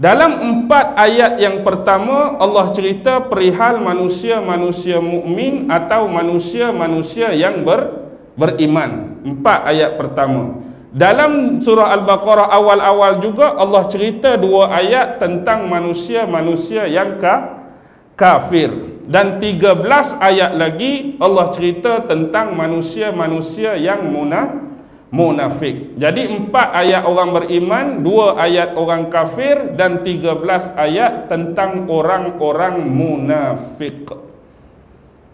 Dalam 4 ayat yang pertama, Allah cerita perihal manusia-manusia mukmin atau manusia-manusia yang beriman. 4 ayat pertama. Dalam surah Al-Baqarah awal-awal juga Allah cerita 2 ayat tentang manusia-manusia yang kafir, dan 13 ayat lagi Allah cerita tentang manusia-manusia yang munafik. Jadi 4 ayat orang beriman, 2 ayat orang kafir, dan 13 ayat tentang orang-orang munafik.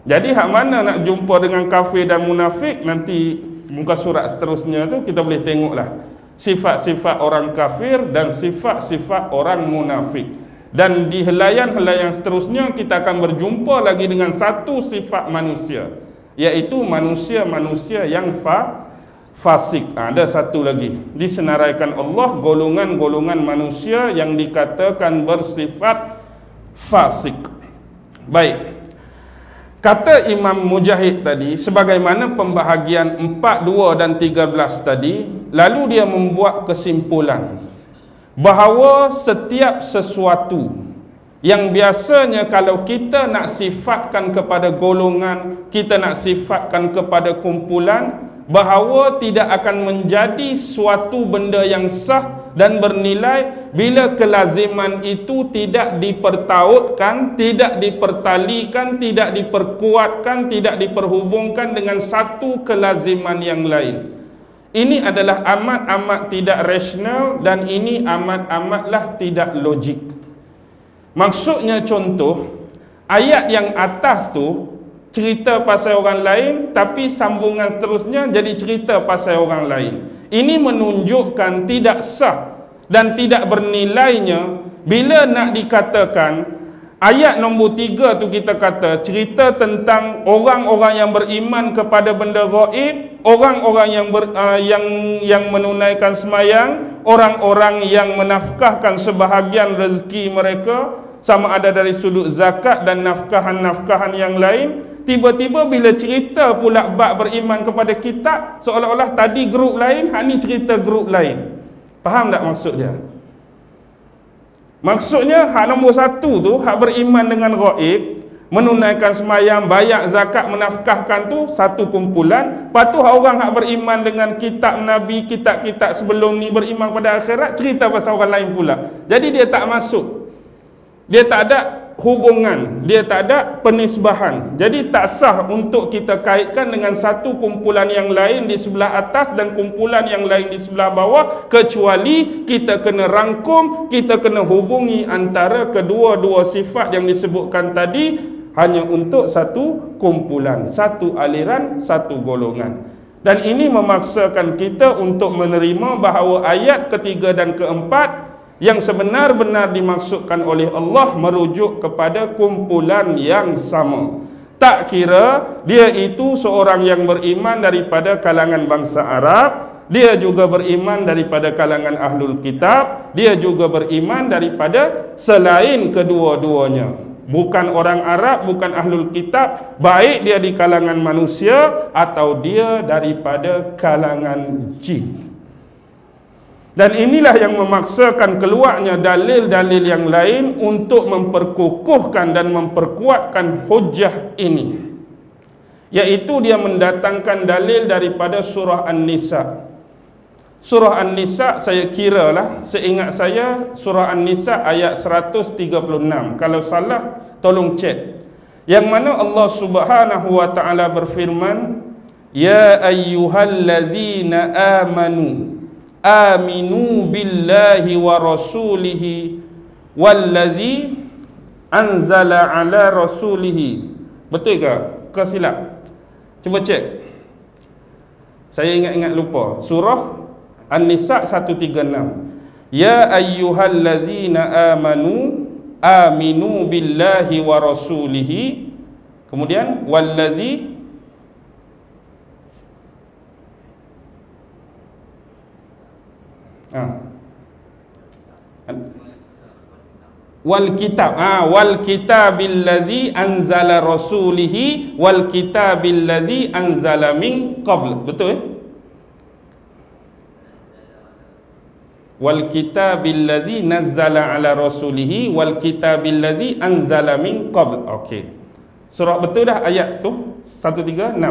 Jadi hak mana nak jumpa dengan kafir dan munafik, nanti muka surat seterusnya tu kita boleh tengoklah sifat-sifat orang kafir dan sifat-sifat orang munafik. Dan di helaian-helaian seterusnya kita akan berjumpa lagi dengan satu sifat manusia, iaitu manusia-manusia yang fasik. Ada satu lagi, disenaraikan Allah golongan-golongan manusia yang dikatakan bersifat fasik. Baik, kata Imam Mujahid tadi, sebagaimana pembahagian 4, 2 dan 13 tadi, lalu dia membuat kesimpulan bahawa setiap sesuatu yang biasanya kalau kita nak sifatkan kepada golongan, kita nak sifatkan kepada kumpulan, bahawa tidak akan menjadi suatu benda yang sah dan bernilai bila kelaziman itu tidak dipertautkan, tidak dipertalikan, tidak diperkuatkan, tidak diperhubungkan dengan satu kelaziman yang lain. Ini adalah amat-amat tidak rasional dan ini amat-amatlah tidak logik. Maksudnya contoh, ayat yang atas tu cerita pasal orang lain, tapi sambungan seterusnya jadi cerita pasal orang lain. Ini menunjukkan tidak sah dan tidak bernilainya bila nak dikatakan ayat nombor 3 tu kita kata cerita tentang orang-orang yang beriman kepada benda gaib, orang-orang yang menunaikan semayang, orang-orang yang menafkahkan sebahagian rezeki mereka sama ada dari sudut zakat dan nafkahan-nafkahan yang lain. Tiba-tiba bila cerita pula bab beriman kepada kitab, seolah-olah tadi grup lain, hak ni cerita grup lain. Faham tak maksud dia? Maksudnya hak nombor 1 tu, hak beriman dengan gaib, menunaikan semayang, bayar zakat, menafkahkan tu satu kumpulan. Lepas tu orang hak beriman dengan kitab Nabi, kitab-kitab sebelum ni, beriman pada akhirat, cerita pasal orang lain pula. Jadi dia tak masuk, dia tak ada hubungan, dia tak ada penisbahan. Jadi tak sah untuk kita kaitkan dengan satu kumpulan yang lain di sebelah atas dan kumpulan yang lain di sebelah bawah, kecuali kita kena rangkum, kita kena hubungi antara kedua-dua sifat yang disebutkan tadi hanya untuk satu kumpulan, satu aliran, satu golongan. Dan ini memaksakan kita untuk menerima bahawa ayat ketiga dan keempat yang sebenar-benar dimaksudkan oleh Allah merujuk kepada kumpulan yang sama. Tak kira dia itu seorang yang beriman daripada kalangan bangsa Arab, dia juga beriman daripada kalangan Ahlul Kitab, dia juga beriman daripada selain kedua-duanya. Bukan orang Arab, bukan Ahlul Kitab, baik dia di kalangan manusia atau dia daripada kalangan jin. Dan inilah yang memaksakan keluarnya dalil-dalil yang lain untuk memperkukuhkan dan memperkuatkan hujjah ini, iaitu dia mendatangkan dalil daripada surah An-Nisa. Surah An-Nisa, saya kira lah, seingat saya surah An-Nisa ayat 136. Kalau salah tolong cek. Yang mana Allah Subhanahu wa taala berfirman, ya ayyuhalladzina amanu aminu billahi wa rasulihi wallazi anzala ala rasulihi. Betul ke silap? Cuba cek. Saya ingat-ingat lupa. Surah An-Nisa 136. Ya ayyuhallazina amanu aminu billahi wa rasulihi. Kemudian wallazi wal kitab, wal kitabil ladzi anzala rasulihi wal kitabil ladzi anzala min qabl. Betul wal kitabil ladzi nazzala ala rasulihi wal kitabil ladzi anzala min qabl. Okey, surah betul dah ayat tu 136.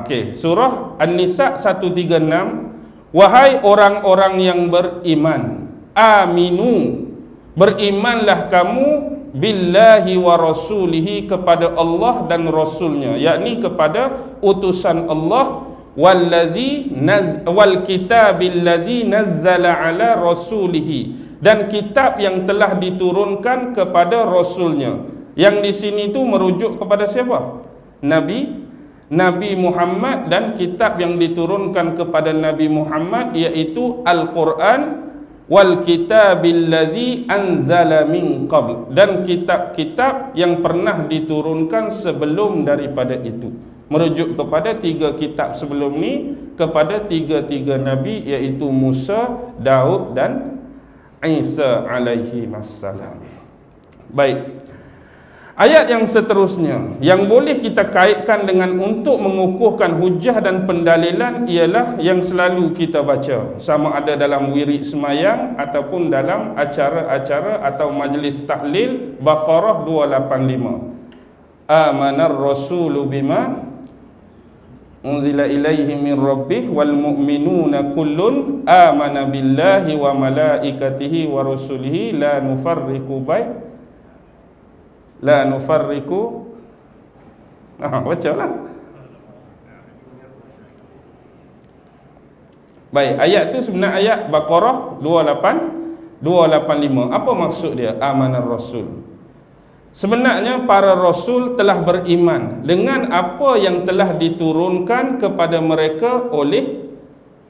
Okey, surah An-Nisa 136. Wahai orang-orang yang beriman, aminu, berimanlah kamu billahi wa rasulihi, kepada Allah dan Rasulnya, yakni kepada utusan Allah, wal kitabil ladzi nazzala ala rasulihi, dan kitab yang telah diturunkan kepada Rasulnya. Yang di sini tu merujuk kepada siapa? Nabi Muhammad, dan kitab yang diturunkan kepada Nabi Muhammad iaitu Al-Quran, wal kitabil ladzi anzala min qabl, dan kitab-kitab yang pernah diturunkan sebelum daripada itu. merujuk kepada 3 kitab sebelum ni, kepada 3 nabi, iaitu Musa, Daud dan Isa alaihi wassalam. Baik. Ayat yang seterusnya yang boleh kita kaitkan dengan untuk mengukuhkan hujah dan pendalilan ialah yang selalu kita baca, sama ada dalam wirid semayang ataupun dalam acara-acara atau majlis tahlil. Baqarah 285. Amanar rasulu bima unzila ilaihi min rabbih wal mu'minuna kullun amana billahi wa malaikatihi wa rusulihi la nufarriqu baca lah. Baik, ayat tu sebenarnya ayat Baqarah 285. Apa maksud dia? Amanar rasul. Sebenarnya para rasul telah beriman dengan apa yang telah diturunkan kepada mereka oleh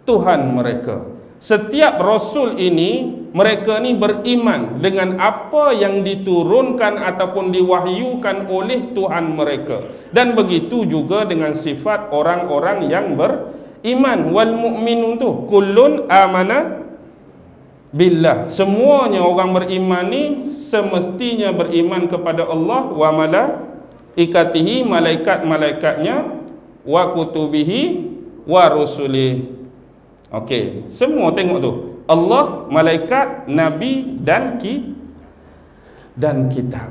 Tuhan mereka. Setiap rasul ini, mereka ni beriman dengan apa yang diturunkan ataupun diwahyukan oleh Tuhan mereka. Dan begitu juga dengan sifat orang-orang yang beriman. Wal mu'minun tu kullun amana billah. Semuanya orang beriman ni semestinya beriman kepada Allah wa malaikatihi, malaikat-malaikatnya, wa kutubihi wa rusulih. Okey, semua tengok tu. Allah, malaikat, nabi dan kitab.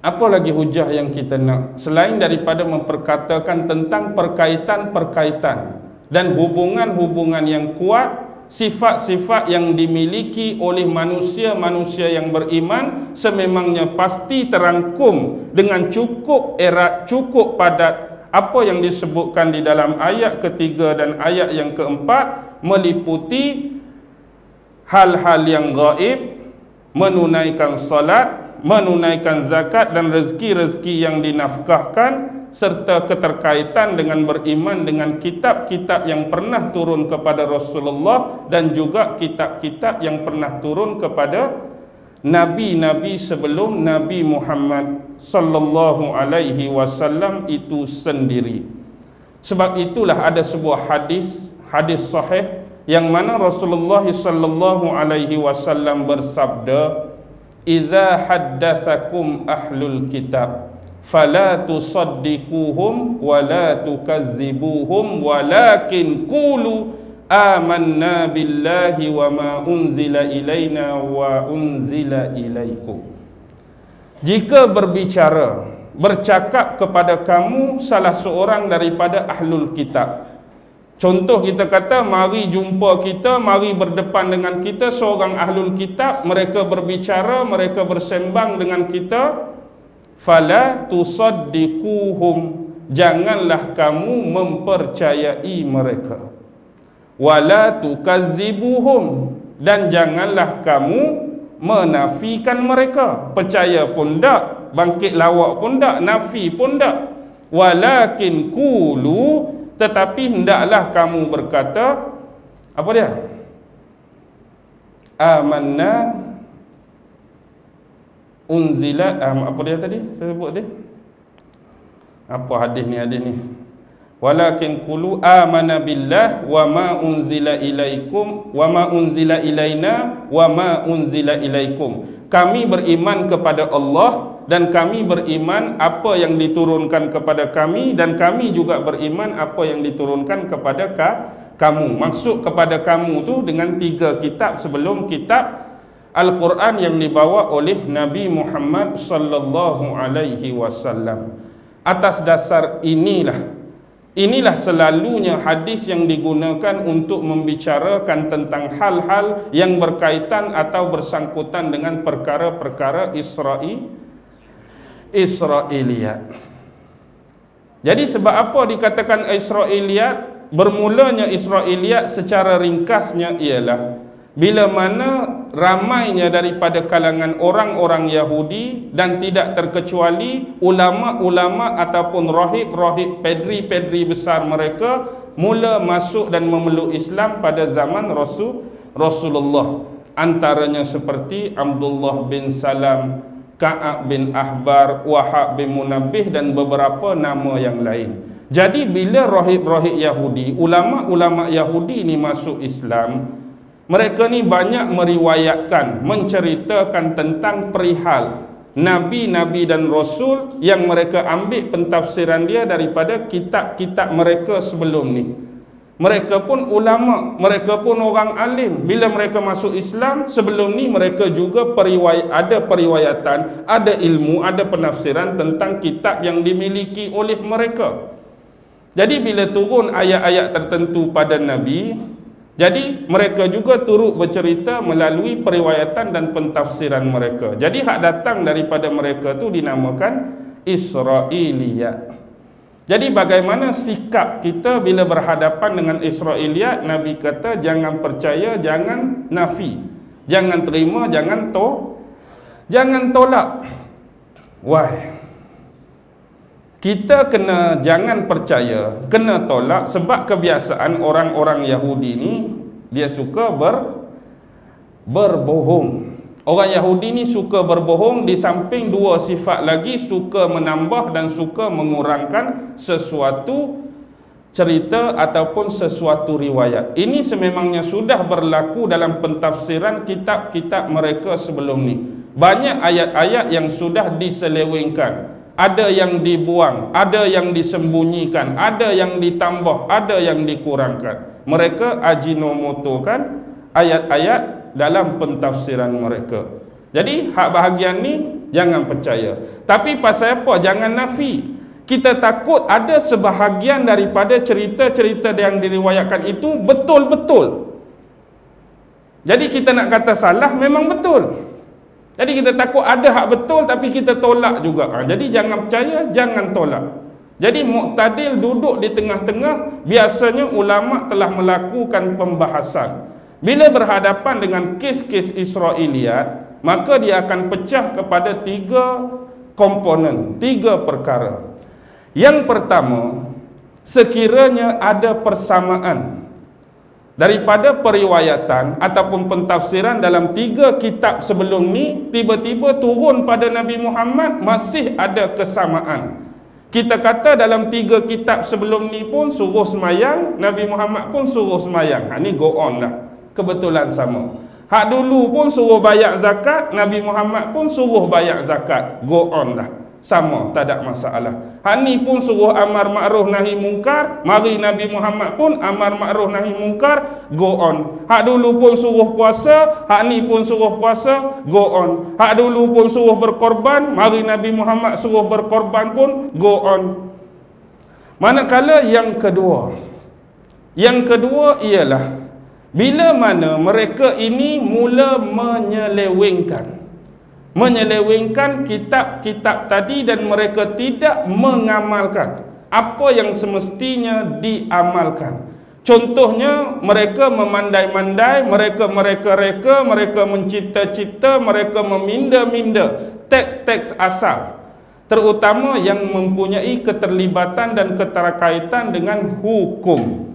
Apa lagi hujah yang kita nak selain daripada memperkatakan tentang perkaitan-perkaitan dan hubungan-hubungan yang kuat, sifat-sifat yang dimiliki oleh manusia-manusia yang beriman sememangnya pasti terangkum dengan cukup erat, cukup padat apa yang disebutkan di dalam ayat ketiga dan ayat yang keempat, meliputi hal-hal yang gaib, menunaikan salat, menunaikan zakat dan rezeki-rezeki yang dinafkahkan, serta keterkaitan dengan beriman dengan kitab-kitab yang pernah turun kepada Rasulullah dan juga kitab-kitab yang pernah turun kepada nabi-nabi sebelum Nabi Muhammad sallallahu alaihi wasallam itu sendiri. Sebab itulah ada sebuah hadis sahih yang mana Rasulullah sallallahu alaihi wasallam bersabda, "Idza haddatsakum ahlul kitab fala tusaddiquhum wa la tukazzibuhum walakin qulu amanna billahi wa ma unzila ilaina wa unzila ilaikum." Jika bercakap kepada kamu salah seorang daripada ahlul kitab, contoh kita kata mari jumpa kita, mari berdepan dengan kita seorang ahlul kitab, mereka berbicara, mereka bersembang dengan kita, fala tusaddiquhum, janganlah kamu mempercayai mereka, wala tukazzibuhum, dan janganlah kamu menafikan mereka. Percaya pun tak, bangkit lawak pun tak, nafi pun tak. Walakin qulu, tetapi hendaklah kamu berkata, apa dia? Amanna unzila, apa dia tadi? Saya sebut dia. Apa hadis ni? Walakin qulu amana billah wa ma unzila ilaikum wa ma unzila ilaina wa ma unzila ilaikum. Kami beriman kepada Allah dan kami beriman apa yang diturunkan kepada kami, dan kami juga beriman apa yang diturunkan kepada kamu. Maksud kepada kamu tu dengan 3 kitab sebelum kitab Al-Quran yang dibawa oleh Nabi Muhammad sallallahu alaihi wasallam. Atas dasar inilah selalunya hadis yang digunakan untuk membicarakan tentang hal-hal yang berkaitan atau bersangkutan dengan perkara-perkara Israiliyat. Jadi sebab apa dikatakan Israiliyat? Bermulanya Israiliyat secara ringkasnya ialah bila mana ramainya daripada kalangan orang-orang Yahudi dan tidak terkecuali ulama-ulama ataupun rahib-rahib, pedri-pedri besar mereka mula masuk dan memeluk Islam pada zaman Rasulullah. Antaranya seperti Abdullah bin Salam, Ka'ab bin Ahbar, Wahab bin Munabbih dan beberapa nama yang lain. Jadi bila rahib-rahib Yahudi, ulama-ulama Yahudi ni masuk Islam, mereka ni banyak meriwayatkan, menceritakan tentang perihal Nabi-Nabi dan Rasul yang mereka ambil pentafsiran dia daripada kitab-kitab mereka sebelum ni. Mereka pun ulama, mereka pun orang alim. Bila mereka masuk Islam, sebelum ni mereka juga ada periwayatan, ada ilmu, ada penafsiran tentang kitab yang dimiliki oleh mereka. Jadi bila turun ayat-ayat tertentu pada Nabi, jadi mereka juga turut bercerita melalui periwayatan dan pentafsiran mereka. Jadi hak datang daripada mereka tu dinamakan Israiliyat. Jadi bagaimana sikap kita bila berhadapan dengan Israiliyat? Nabi kata jangan percaya, jangan nafi, jangan terima, jangan tolak. Why? Kita kena jangan percaya, kena tolak sebab kebiasaan orang-orang Yahudi ni dia suka berbohong. Orang Yahudi ni suka berbohong, di samping dua sifat lagi, suka menambah dan suka mengurangkan sesuatu cerita ataupun sesuatu riwayat. Ini sememangnya sudah berlaku dalam pentafsiran kitab-kitab mereka sebelum ni. Banyak ayat-ayat yang sudah diselewengkan, ada yang dibuang, ada yang disembunyikan, ada yang ditambah, ada yang dikurangkan. Mereka ajinomotokan ayat-ayat dalam pentafsiran mereka. Jadi hak bahagian ni jangan percaya. Tapi pasal apa? Jangan nafi. Kita takut ada sebahagian daripada cerita-cerita yang diriwayatkan itu betul-betul. Jadi kita nak kata salah memang betul. Jadi kita takut ada hak betul tapi kita tolak juga. Jadi jangan percaya, jangan tolak. Jadi mu'tadil duduk di tengah-tengah. Biasanya ulama telah melakukan pembahasan. Bila berhadapan dengan kes-kes Israiliyat, maka dia akan pecah kepada 3 komponen, 3 perkara. Yang pertama, sekiranya ada persamaan daripada periwayatan ataupun pentafsiran dalam 3 kitab sebelum ni, tiba-tiba turun pada Nabi Muhammad masih ada kesamaan. Kita kata dalam 3 kitab sebelum ni pun suruh semayang, Nabi Muhammad pun suruh semayang. Ini go on lah. Kebetulan sama. Hak dulu pun suruh bayar zakat, Nabi Muhammad pun suruh bayar zakat. Go on lah. Sama, tak ada masalah. Hak ni pun suruh amar ma'ruf nahi mungkar, mari Nabi Muhammad pun amar ma'ruf nahi mungkar, go on. Hak dulu pun suruh puasa, hak ni pun suruh puasa, go on. Hak dulu pun suruh berkorban, mari Nabi Muhammad suruh berkorban pun, go on. Manakala yang kedua ialah bila mana mereka ini mula menyelewengkan kitab-kitab tadi dan mereka tidak mengamalkan apa yang semestinya diamalkan. Contohnya mereka memandai-mandai, mereka reka, mereka mencipta-cipta, mereka meminda-minda teks-teks asal, terutama yang mempunyai keterlibatan dan keterkaitan dengan hukum.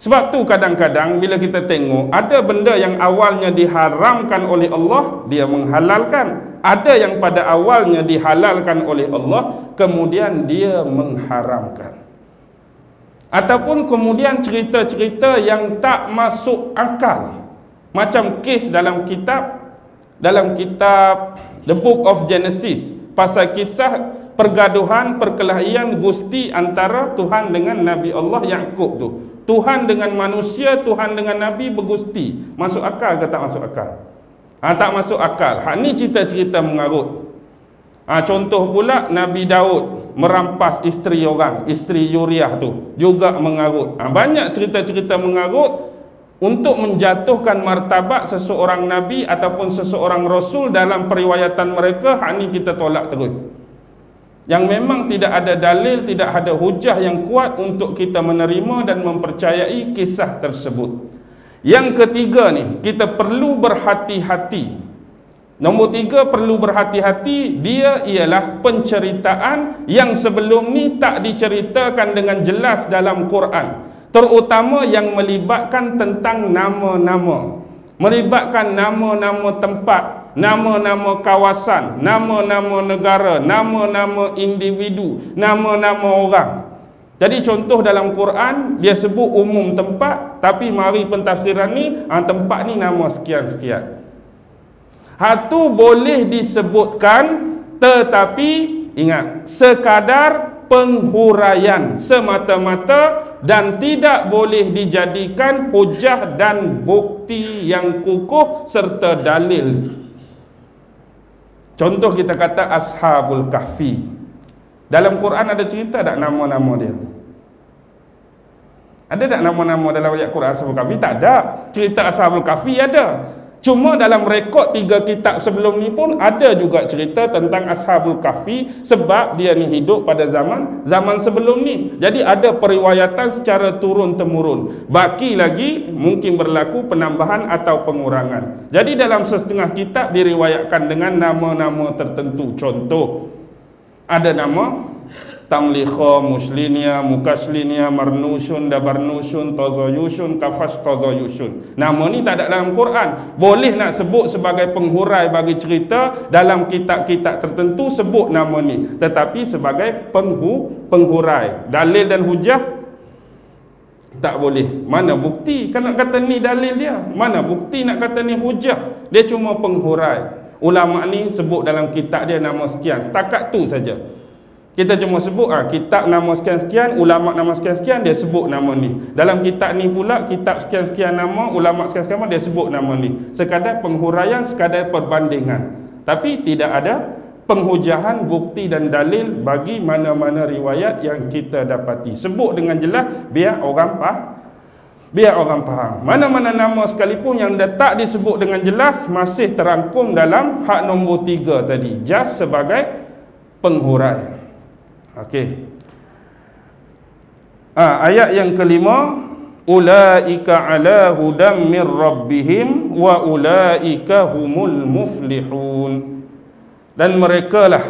Sebab tu kadang-kadang bila kita tengok ada benda yang awalnya diharamkan oleh Allah, dia menghalalkan. Ada yang pada awalnya dihalalkan oleh Allah, kemudian dia mengharamkan. Ataupun kemudian cerita-cerita yang tak masuk akal. Macam kes dalam kitab The Book of Genesis, pasal kisah pergaduhan, perkelahian gusti antara Tuhan dengan Nabi Allah Yaqub tu. Tuhan dengan manusia, Tuhan dengan Nabi bergusti. Masuk akal ke tak masuk akal? Tak masuk akal. Hak ni cerita-cerita mengarut. Contoh pula Nabi Daud merampas isteri orang, isteri Uriah tu, juga mengarut. Banyak cerita-cerita mengarut untuk menjatuhkan martabat seseorang Nabi ataupun seseorang Rasul dalam periwayatan mereka. Hak ni kita tolak terus. Yang memang tidak ada dalil, tidak ada hujah yang kuat untuk kita menerima dan mempercayai kisah tersebut. Yang ketiga ni, kita perlu berhati-hati. Nombor 3, perlu berhati-hati, dia ialah penceritaan yang sebelum ni tak diceritakan dengan jelas dalam Quran. Terutama yang melibatkan tentang nama-nama, melibatkan nama-nama tempat, nama-nama kawasan, nama-nama negara, nama-nama individu, nama-nama orang. Jadi contoh dalam Quran, dia sebut umum tempat, tapi mari pentafsiran ni, tempat ni nama sekian-sekian. Hatu boleh disebutkan, tetapi ingat, sekadar penghuraian semata-mata dan tidak boleh dijadikan hujah dan bukti yang kukuh serta dalil. Contoh kita kata Ashabul Kahfi. Dalam Quran ada cerita tak nama-nama dia? Ada tak nama-nama dalam ayat Quran Ashabul Kahfi? Tak ada. Cerita Ashabul Kahfi ada. Cuma dalam rekod 3 kitab sebelum ni pun ada juga cerita tentang Ashabul Kahfi, sebab dia ni hidup pada zaman sebelum ni. Jadi ada periwayatan secara turun-temurun. Baki lagi mungkin berlaku penambahan atau pengurangan. Jadi dalam setengah kitab diriwayatkan dengan nama-nama tertentu. Contoh, ada nama Tamlikha, Muslinia, Mukaslinia, Marnusun, Dabarnusun, Tazayusun, Kafash Tazayusun. Nama ni tak ada dalam Quran. Boleh nak sebut sebagai penghurai bagi cerita dalam kitab-kitab tertentu, sebut nama ni. Tetapi sebagai penghurai. Dalil dan hujah tak boleh. Mana bukti kan nak kata ni dalil dia? Mana bukti nak kata ni hujah? Dia cuma penghurai. Ulama ni sebut dalam kitab dia nama sekian. Setakat tu saja. Kita cuma sebut kitab nama sekian-sekian, ulama nama sekian-sekian, dia sebut nama ni. Dalam kitab ni pula, kitab sekian-sekian nama, ulama sekian-sekian nama, dia sebut nama ni. Sekadar penghuraian, sekadar perbandingan. Tapi tidak ada penghujahan, bukti dan dalil bagi mana-mana riwayat yang kita dapati. Sebut dengan jelas biar orang faham. Mana-mana nama sekalipun yang tak disebut dengan jelas masih terangkum dalam hak nombor 3 tadi, just sebagai penghurai. Okey. Ayat yang kelima, ulaika ala hudam mir rabbihim wa ulaika humul muflihun. Dan merekalah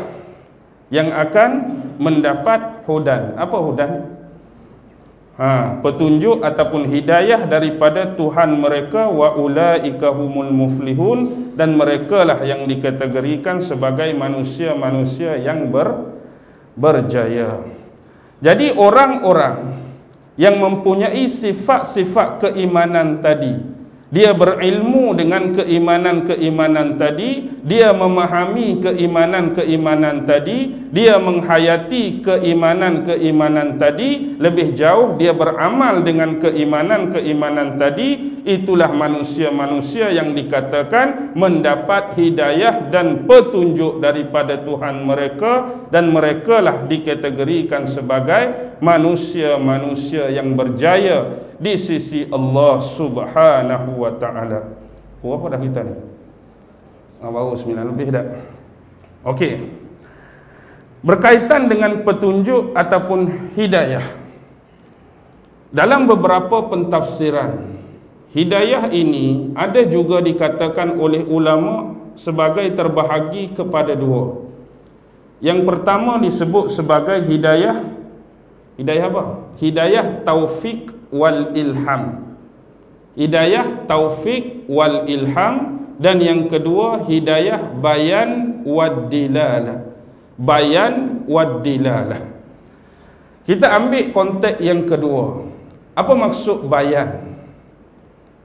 yang akan mendapat hudan. Apa hudan? Petunjuk ataupun hidayah daripada Tuhan mereka, wa ulaika humul muflihun, dan merekalah yang dikategorikan sebagai manusia-manusia yang berjaya. Jadi orang-orang yang mempunyai sifat-sifat keimanan tadi, dia berilmu dengan keimanan-keimanan tadi, dia memahami keimanan-keimanan tadi, dia menghayati keimanan-keimanan tadi, lebih jauh dia beramal dengan keimanan-keimanan tadi. Itulah manusia-manusia yang dikatakan mendapat hidayah dan petunjuk daripada Tuhan mereka, dan merekalah dikategorikan sebagai manusia-manusia yang berjaya di sisi Allah Subhanahu wa ta'ala. Apa dah kita ni? Baru 9 lebih dah. Okey. Berkaitan dengan petunjuk ataupun hidayah, dalam beberapa pentafsiran, hidayah ini ada juga dikatakan oleh ulama sebagai terbahagi kepada 2. Yang pertama disebut sebagai hidayah apa? Hidayah taufik wal ilham. Hidayah taufik wal ilham. Dan yang kedua hidayah bayan wad dilalah. Bayan wad dilalah. Kita ambil konteks yang kedua. Apa maksud bayan?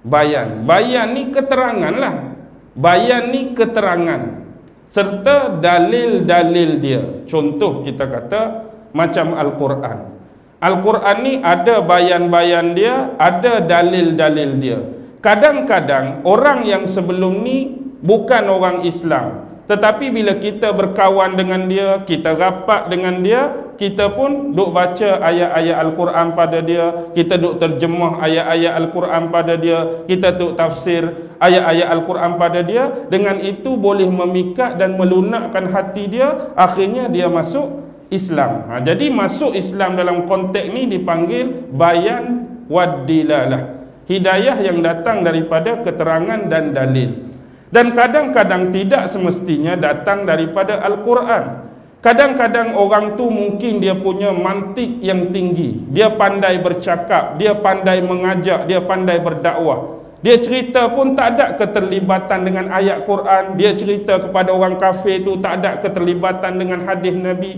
Bayan ni keterangan lah. Bayan ni keterangan serta dalil-dalil dia. Contoh kita kata macam Al-Quran. Al-Quran ni ada bayan-bayan dia, ada dalil-dalil dia. Kadang-kadang orang yang sebelum ni bukan orang Islam, tetapi bila kita berkawan dengan dia, kita rapat dengan dia, kita pun duk baca ayat-ayat Al-Quran pada dia, kita duk terjemah ayat-ayat Al-Quran pada dia, kita duk tafsir ayat-ayat Al-Quran pada dia. Dengan itu boleh memikat dan melunakkan hati dia, akhirnya dia masuk Islam. Jadi masuk Islam dalam konteks ni dipanggil bayan wad dilalah. Hidayah yang datang daripada keterangan dan dalil. Dan kadang-kadang tidak semestinya datang daripada Al-Quran. Kadang-kadang orang tu mungkin dia punya mantik yang tinggi, dia pandai bercakap, dia pandai mengajak, dia pandai berdakwah. Dia cerita pun tak ada keterlibatan dengan ayat Quran. Dia cerita kepada orang kafir tu tak ada keterlibatan dengan hadis Nabi.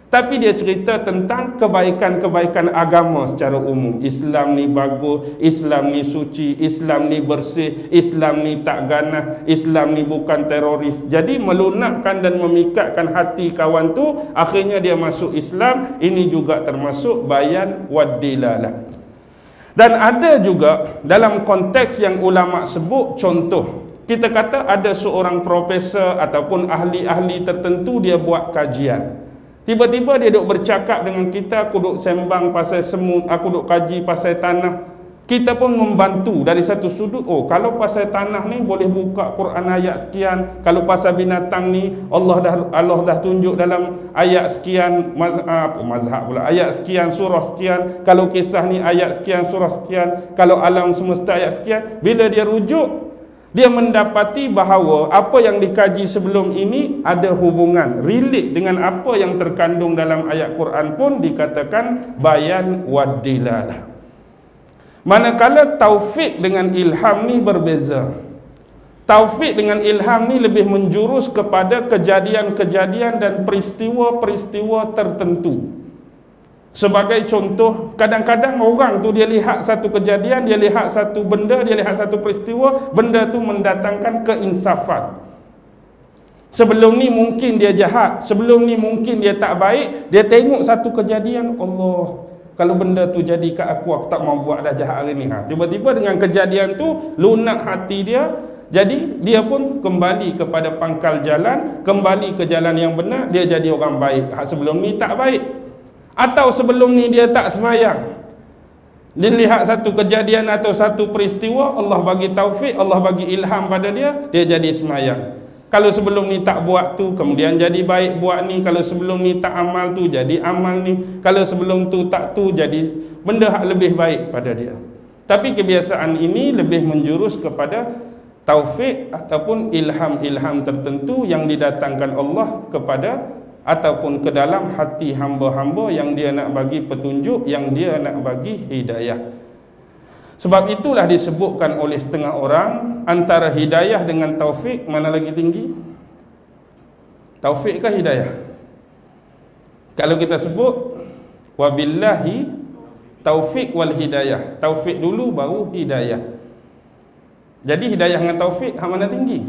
Tapi dia cerita tentang kebaikan-kebaikan agama secara umum. Islam ni bagus, Islam ni suci, Islam ni bersih, Islam ni tak ganah, Islam ni bukan teroris. Jadi melunakkan dan memikatkan hati kawan tu, akhirnya dia masuk Islam. Ini juga termasuk bayan wad dilalah. Dan ada juga dalam konteks yang ulama sebut, contoh kita kata ada seorang profesor ataupun ahli-ahli tertentu, dia buat kajian. Tiba-tiba dia duk bercakap dengan kita, aku duk sembang pasal semut, aku duk kaji pasal tanah. Kita pun membantu dari satu sudut. Oh, kalau pasal tanah ni boleh buka Quran ayat sekian. Kalau pasal binatang ni Allah dah tunjuk dalam ayat sekian, mazhab pula, ayat sekian surah sekian. Kalau kisah ni ayat sekian surah sekian. Kalau alam semesta ayat sekian. Bila dia rujuk, dia mendapati bahawa apa yang dikaji sebelum ini ada hubungan, relate dengan apa yang terkandung dalam ayat Quran pun dikatakan bayan wad dilalah. Manakala taufik dengan ilham ni berbeza. Taufik dengan ilham ni lebih menjurus kepada kejadian-kejadian dan peristiwa-peristiwa tertentu. Sebagai contoh, kadang-kadang orang tu dia lihat satu kejadian, dia lihat satu benda, dia lihat satu peristiwa, benda tu mendatangkan keinsafan. Sebelum ni mungkin dia jahat, sebelum ni mungkin dia tak baik, dia tengok satu kejadian, Allah, kalau benda tu jadi kat aku tak mau buat dah jahat hari ni. Tiba-tiba dengan kejadian tu lunak hati dia. Jadi dia pun kembali kepada pangkal jalan, kembali ke jalan yang benar, dia jadi orang baik. Sebelum ni tak baik. Atau sebelum ni dia tak semayang. Dia lihat satu kejadian atau satu peristiwa, Allah bagi taufik, Allah bagi ilham pada dia, dia jadi semayang. Kalau sebelum ni tak buat tu, kemudian jadi baik buat ni. Kalau sebelum ni tak amal tu, jadi amal ni. Kalau sebelum tu tak tu, jadi benda hak lebih baik pada dia. Tapi kebiasaan ini lebih menjurus kepada taufik ataupun ilham-ilham tertentu yang didatangkan Allah kepada ataupun ke dalam hati hamba-hamba yang dia nak bagi petunjuk, yang dia nak bagi hidayah. Sebab itulah disebutkan oleh setengah orang, antara hidayah dengan taufik, mana lagi tinggi? Taufik ke hidayah? Kalau kita sebut wabillahi taufik wal hidayah, taufik dulu baru hidayah. Jadi hidayah dengan taufik hak mana tinggi?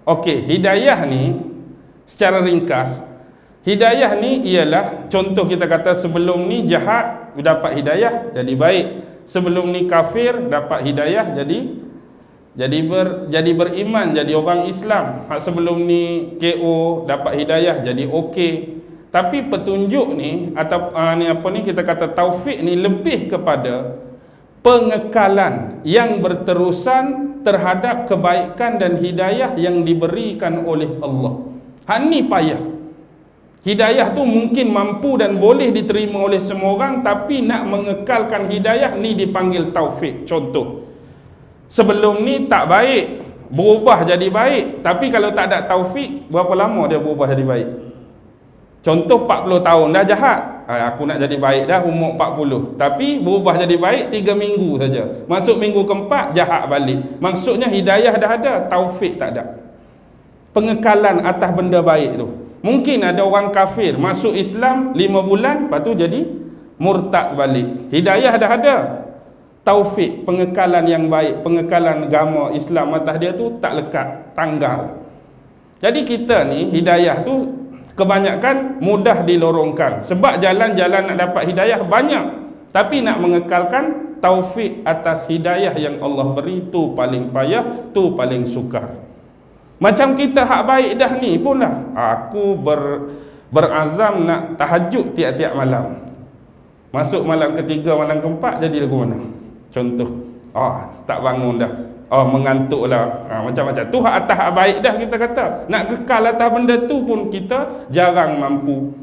Okey, hidayah ni secara ringkas, hidayah ni ialah contoh kita kata sebelum ni jahat dapat hidayah jadi baik, sebelum ni kafir dapat hidayah jadi beriman, jadi orang Islam. Sebelum ni KO dapat hidayah jadi okey. Tapi petunjuk ni atau kita kata taufik ni lebih kepada pengekalan yang berterusan terhadap kebaikan dan hidayah yang diberikan oleh Allah. Hak ni payah. Hidayah tu mungkin mampu dan boleh diterima oleh semua orang, tapi nak mengekalkan hidayah ni dipanggil taufik. Contoh, sebelum ni tak baik, berubah jadi baik. Tapi kalau tak ada taufik, berapa lama dia berubah jadi baik? Contoh 40 tahun dah jahat, aku nak jadi baik dah umur 40, tapi berubah jadi baik 3 minggu saja. Masuk minggu keempat jahat balik. Maksudnya hidayah dah ada, taufik tak ada. Pengekalan atas benda baik tu. Mungkin ada orang kafir masuk Islam 5 bulan, lepas tu jadi murtad balik. Hidayah dah ada, taufik, pengekalan yang baik, pengekalan agama Islam atas dia tu tak lekat, tanggal. Jadi kita ni hidayah tu kebanyakan mudah dilorongkan. Sebab jalan-jalan nak dapat hidayah banyak, tapi nak mengekalkan taufik atas hidayah yang Allah beri tu paling payah, tu paling sukar. Macam kita hak baik dah ni pun dah, aku berazam nak tahajud tiap-tiap malam. Masuk malam ketiga, malam keempat jadi lagu mana? Contoh, tak bangun dah, mengantuk lah, macam-macam. Tu hak atas hak baik dah kita kata. Nak kekal atas benda tu pun kita jarang mampu.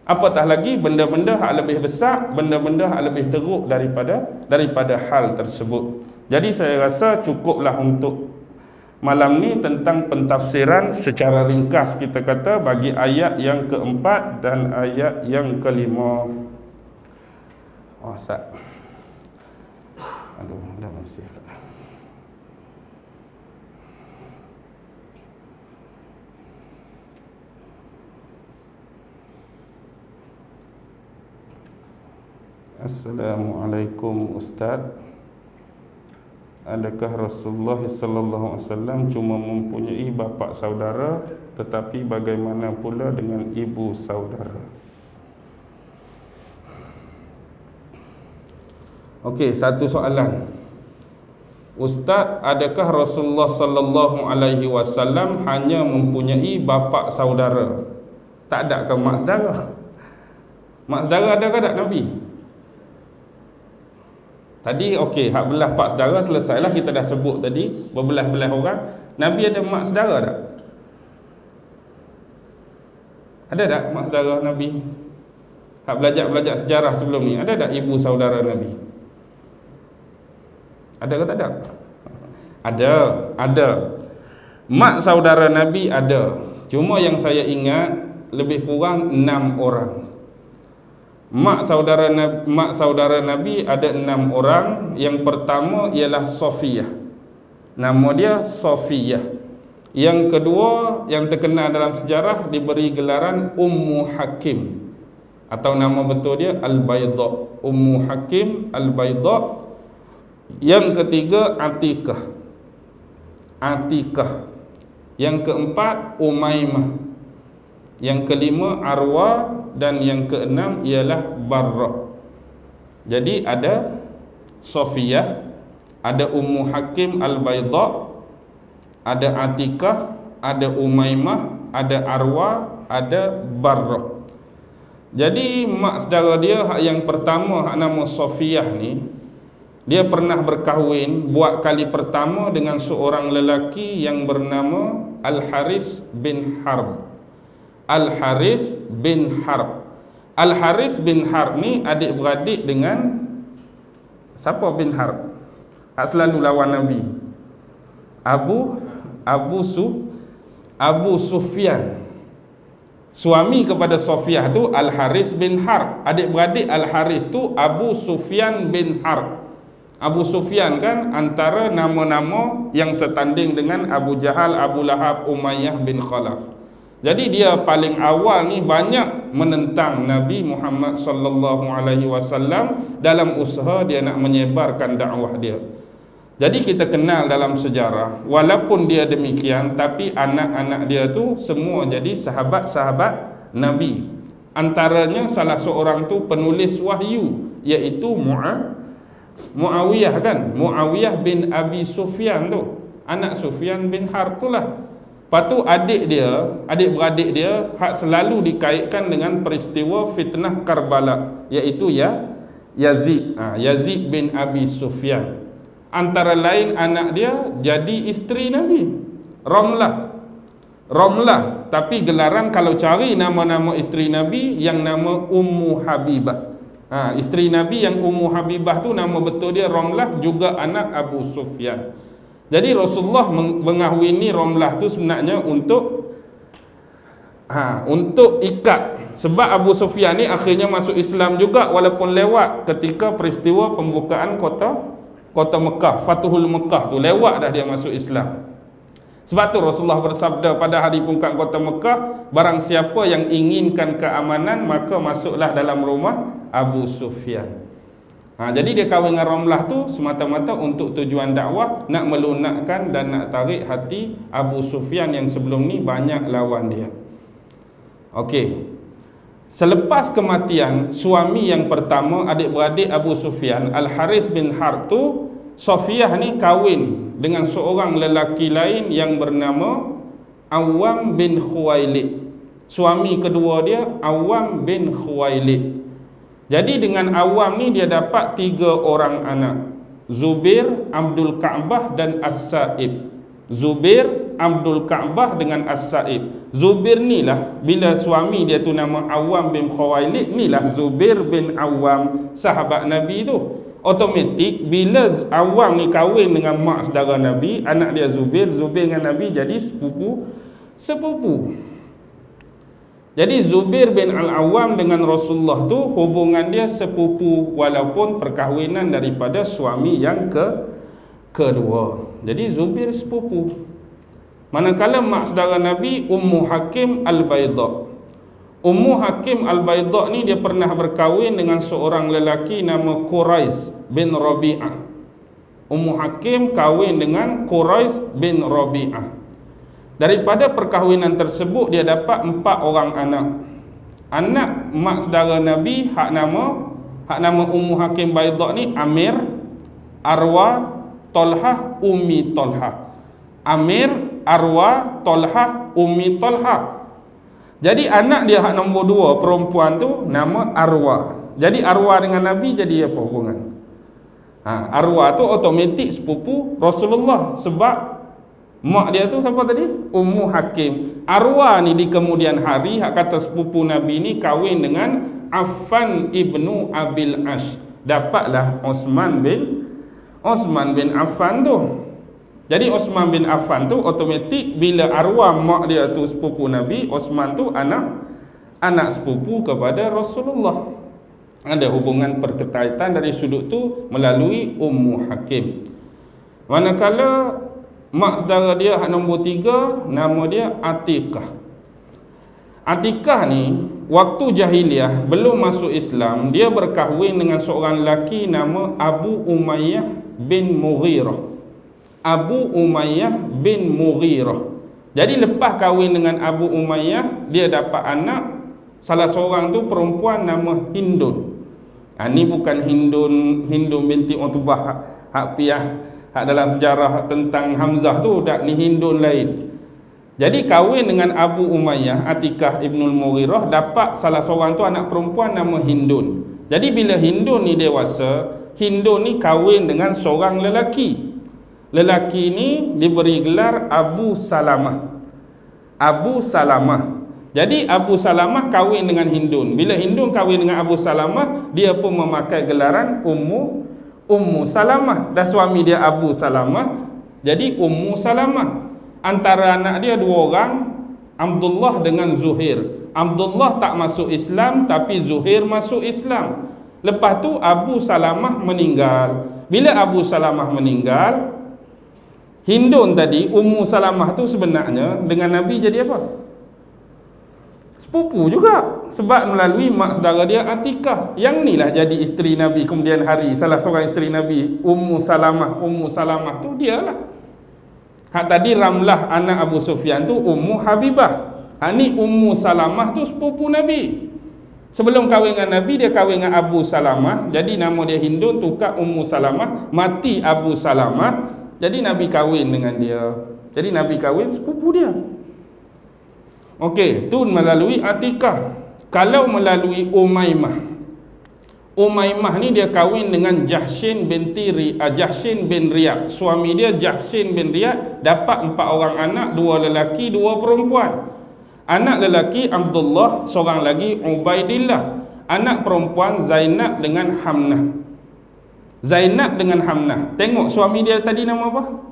Apatah lagi benda-benda hak lebih besar, benda-benda hak lebih teruk daripada hal tersebut. Jadi saya rasa cukuplah untuk malam ni tentang pentafsiran secara ringkas kita kata bagi ayat yang keempat dan ayat yang kelima. Aduh, dah masih. Assalamualaikum Ustaz. Adakah Rasulullah sallallahu alaihi wasallam cuma mempunyai bapa saudara, tetapi bagaimana pula dengan ibu saudara? Okey, satu soalan. Ustaz, adakah Rasulullah sallallahu alaihi wasallam hanya mempunyai bapa saudara? Tak ada ke mak saudara? Mak saudara ada ke tak Nabi? Tadi okey, hak belah pak saudara selesailah, kita dah sebut tadi berbelah-belah orang. Nabi ada mak saudara tak? Ada tak mak saudara Nabi? Hak belajar sejarah sebelum ni, ada tak ibu saudara Nabi? Ada ke tak ada? Ada. Mak saudara Nabi ada. Cuma yang saya ingat lebih kurang 6 orang. Mak saudara Nabi ada 6 orang. Yang pertama ialah Safiyah. Nama dia Safiyah. Yang kedua yang terkenal dalam sejarah diberi gelaran Ummu Hakim, atau nama betul dia Al-Bayda. Ummu Hakim Al-Bayda. Yang ketiga Atikah. Yang keempat Umaymah. Yang kelima Arwa. Dan yang keenam ialah Barrah. Jadi ada Safiyah, ada Ummu Hakim Al-Bayda, ada Atikah, ada Umaymah, ada Arwa, ada Barrah. Jadi mak saudara dia yang pertama, hak nama Safiyah ni, dia pernah berkahwin buat kali pertama dengan seorang lelaki yang bernama Al-Haris bin Harb. Al-Haris bin Harb. Al-Haris bin Harb ni adik-beradik dengan siapa bin Harb? Selalu lawan Nabi. Abu Sufyan. Suami kepada Safiyah tu Al-Haris bin Harb. Adik-beradik Al-Haris tu Abu Sufyan bin Harb. Abu Sufyan kan antara nama-nama yang setanding dengan Abu Jahal, Abu Lahab, Umayyah bin Khalaf. Jadi dia paling awal ni banyak menentang Nabi Muhammad sallallahu alaihi wasallam dalam usaha dia nak menyebarkan dakwah dia. Jadi kita kenal dalam sejarah, walaupun dia demikian tapi anak-anak dia tu semua jadi sahabat-sahabat Nabi. Antaranya salah seorang tu penulis wahyu, iaitu Muawiyah kan, Muawiyah bin Abi Sufyan tu, anak Sufyan bin Harb tu lah. Lepas tu adik-beradik dia hak selalu dikaitkan dengan peristiwa fitnah Karbala, iaitu Yazid bin Abi Sufyan. Antara lain anak dia jadi isteri Nabi, Ramlah, tapi gelaran kalau cari nama-nama isteri Nabi yang nama Ummu Habibah. Isteri Nabi yang Ummu Habibah tu nama betul dia Ramlah, juga anak Abu Sufyan. Jadi Rasulullah mengahwini Ramlah tu sebenarnya untuk ikat. Sebab Abu Sufyan ni akhirnya masuk Islam juga, walaupun lewat ketika peristiwa pembukaan kota Mekah, Fatuhul Mekah tu, lewat dah dia masuk Islam. Sebab tu Rasulullah bersabda pada hari pembukaan kota Mekah, barang siapa yang inginkan keamanan maka masuklah dalam rumah Abu Sufyan. Jadi dia kahwin dengan Ramlah tu semata-mata untuk tujuan dakwah, nak melunakkan dan nak tarik hati Abu Sufyan yang sebelum ni banyak lawan dia. Okey. Selepas kematian suami yang pertama adik-beradik Abu Sufyan, Al-Haris bin Harb tu, Safiyah ni kahwin dengan seorang lelaki lain yang bernama Awam bin Khuwailid. Suami kedua dia Awam bin Khuwailid. Jadi dengan Awam ni dia dapat 3 orang anak, Zubair, Abdul Ka'bah dan As-Sa'ib. Zubair, Abdul Ka'bah dengan As-Sa'ib. Zubair ni lah, bila suami dia tu nama Awam bin Khuwailid, ni lah Zubair bin Awam, sahabat Nabi tu. Otomatik bila Awam ni kahwin dengan mak saudara Nabi, anak dia Zubair dengan Nabi jadi sepupu. Jadi Zubair bin Al-Awwam dengan Rasulullah tu hubungan dia sepupu walaupun perkahwinan daripada suami yang kedua. Jadi Zubair sepupu. Manakala mak saudara Nabi Ummu Hakim Al-Bayda. Ummu Hakim Al-Bayda ni dia pernah berkahwin dengan seorang lelaki nama Quraish bin Rabi'ah. Ummu Hakim kahwin dengan Quraish bin Rabi'ah. Daripada perkahwinan tersebut dia dapat 4 orang anak. Anak mak saudara Nabi hak nama Ummu Hakim Bayda ni Amir, Arwa, Talhah, Ummi Talhah. Amir, Arwa, Talhah, Ummi Talhah. Jadi anak dia hak nombor 2 perempuan tu nama Arwa. Jadi Arwa dengan Nabi jadi apa hubungan? Arwa tu automatik sepupu Rasulullah sebab mak dia tu siapa tadi? Ummu Hakim. Arwa ni di kemudian hari hak kata sepupu Nabi ni kahwin dengan Affan ibnu Abil Ash. Dapatlah Osman bin Affan tu. Jadi Osman bin Affan tu automatik bila Arwa mak dia tu sepupu Nabi, Osman tu anak sepupu kepada Rasulullah. Ada hubungan perkaitan dari sudut tu melalui Ummu Hakim. Manakala mak saudara dia hak nombor 3 nama dia Atiqah. Atiqah ni waktu jahiliah belum masuk Islam, dia berkahwin dengan seorang lelaki nama Abu Umayyah bin Mughirah. Abu Umayyah bin Mughirah. Jadi lepas kahwin dengan Abu Umayyah, dia dapat anak, salah seorang tu perempuan nama Hindun. Ni bukan Hindun binti Utbah hak piah hak dalam sejarah tentang Hamzah tu, dak, ni Hindun lain. Jadi kahwin dengan Abu Umayyah, Atiqah ibnul Mughirah, dapat salah seorang tu anak perempuan nama Hindun. Jadi bila Hindun ni dewasa, Hindun ni kahwin dengan seorang lelaki. Lelaki ni diberi gelar Abu Salamah. Abu Salamah. Jadi Abu Salamah kahwin dengan Hindun. Bila Hindun kahwin dengan Abu Salamah, dia pun memakai gelaran Ummu Salamah. Dan suami dia Abu Salamah, jadi Ummu Salamah. Antara anak dia 2 orang, Abdullah dengan Zuhair. Abdullah tak masuk Islam, tapi Zuhair masuk Islam. Lepas tu Abu Salamah meninggal. Bila Abu Salamah meninggal, Hindun tadi, Ummu Salamah tu sebenarnya dengan Nabi jadi apa? Sepupu juga, sebab melalui mak saudara dia Atiqah. Yang ni lah jadi isteri Nabi kemudian hari. Salah seorang isteri Nabi Ummu Salamah tu dia lah. Hak tadi Ramlah anak Abu Sufyan tu Ummu Habibah. Ni Ummu Salamah tu sepupu Nabi. Sebelum kahwin dengan Nabi, dia kahwin dengan Abu Salamah. Jadi nama dia Hindun, tukar Ummu Salamah. Mati Abu Salamah, jadi Nabi kahwin dengan dia. Jadi Nabi kahwin sepupu dia. Okey, tu melalui Atiqah. Kalau melalui Umaymah, Umaymah ni dia kahwin dengan Jahshin bin Riyad. Suami dia Jahshin bin Riyad dapat 4 orang anak, 2 lelaki, 2 perempuan. Anak lelaki Abdullah, seorang lagi Ubaidillah. Anak perempuan Zainab dengan Hamnah. Zainab dengan Hamnah. Tengok suami dia tadi nama apa?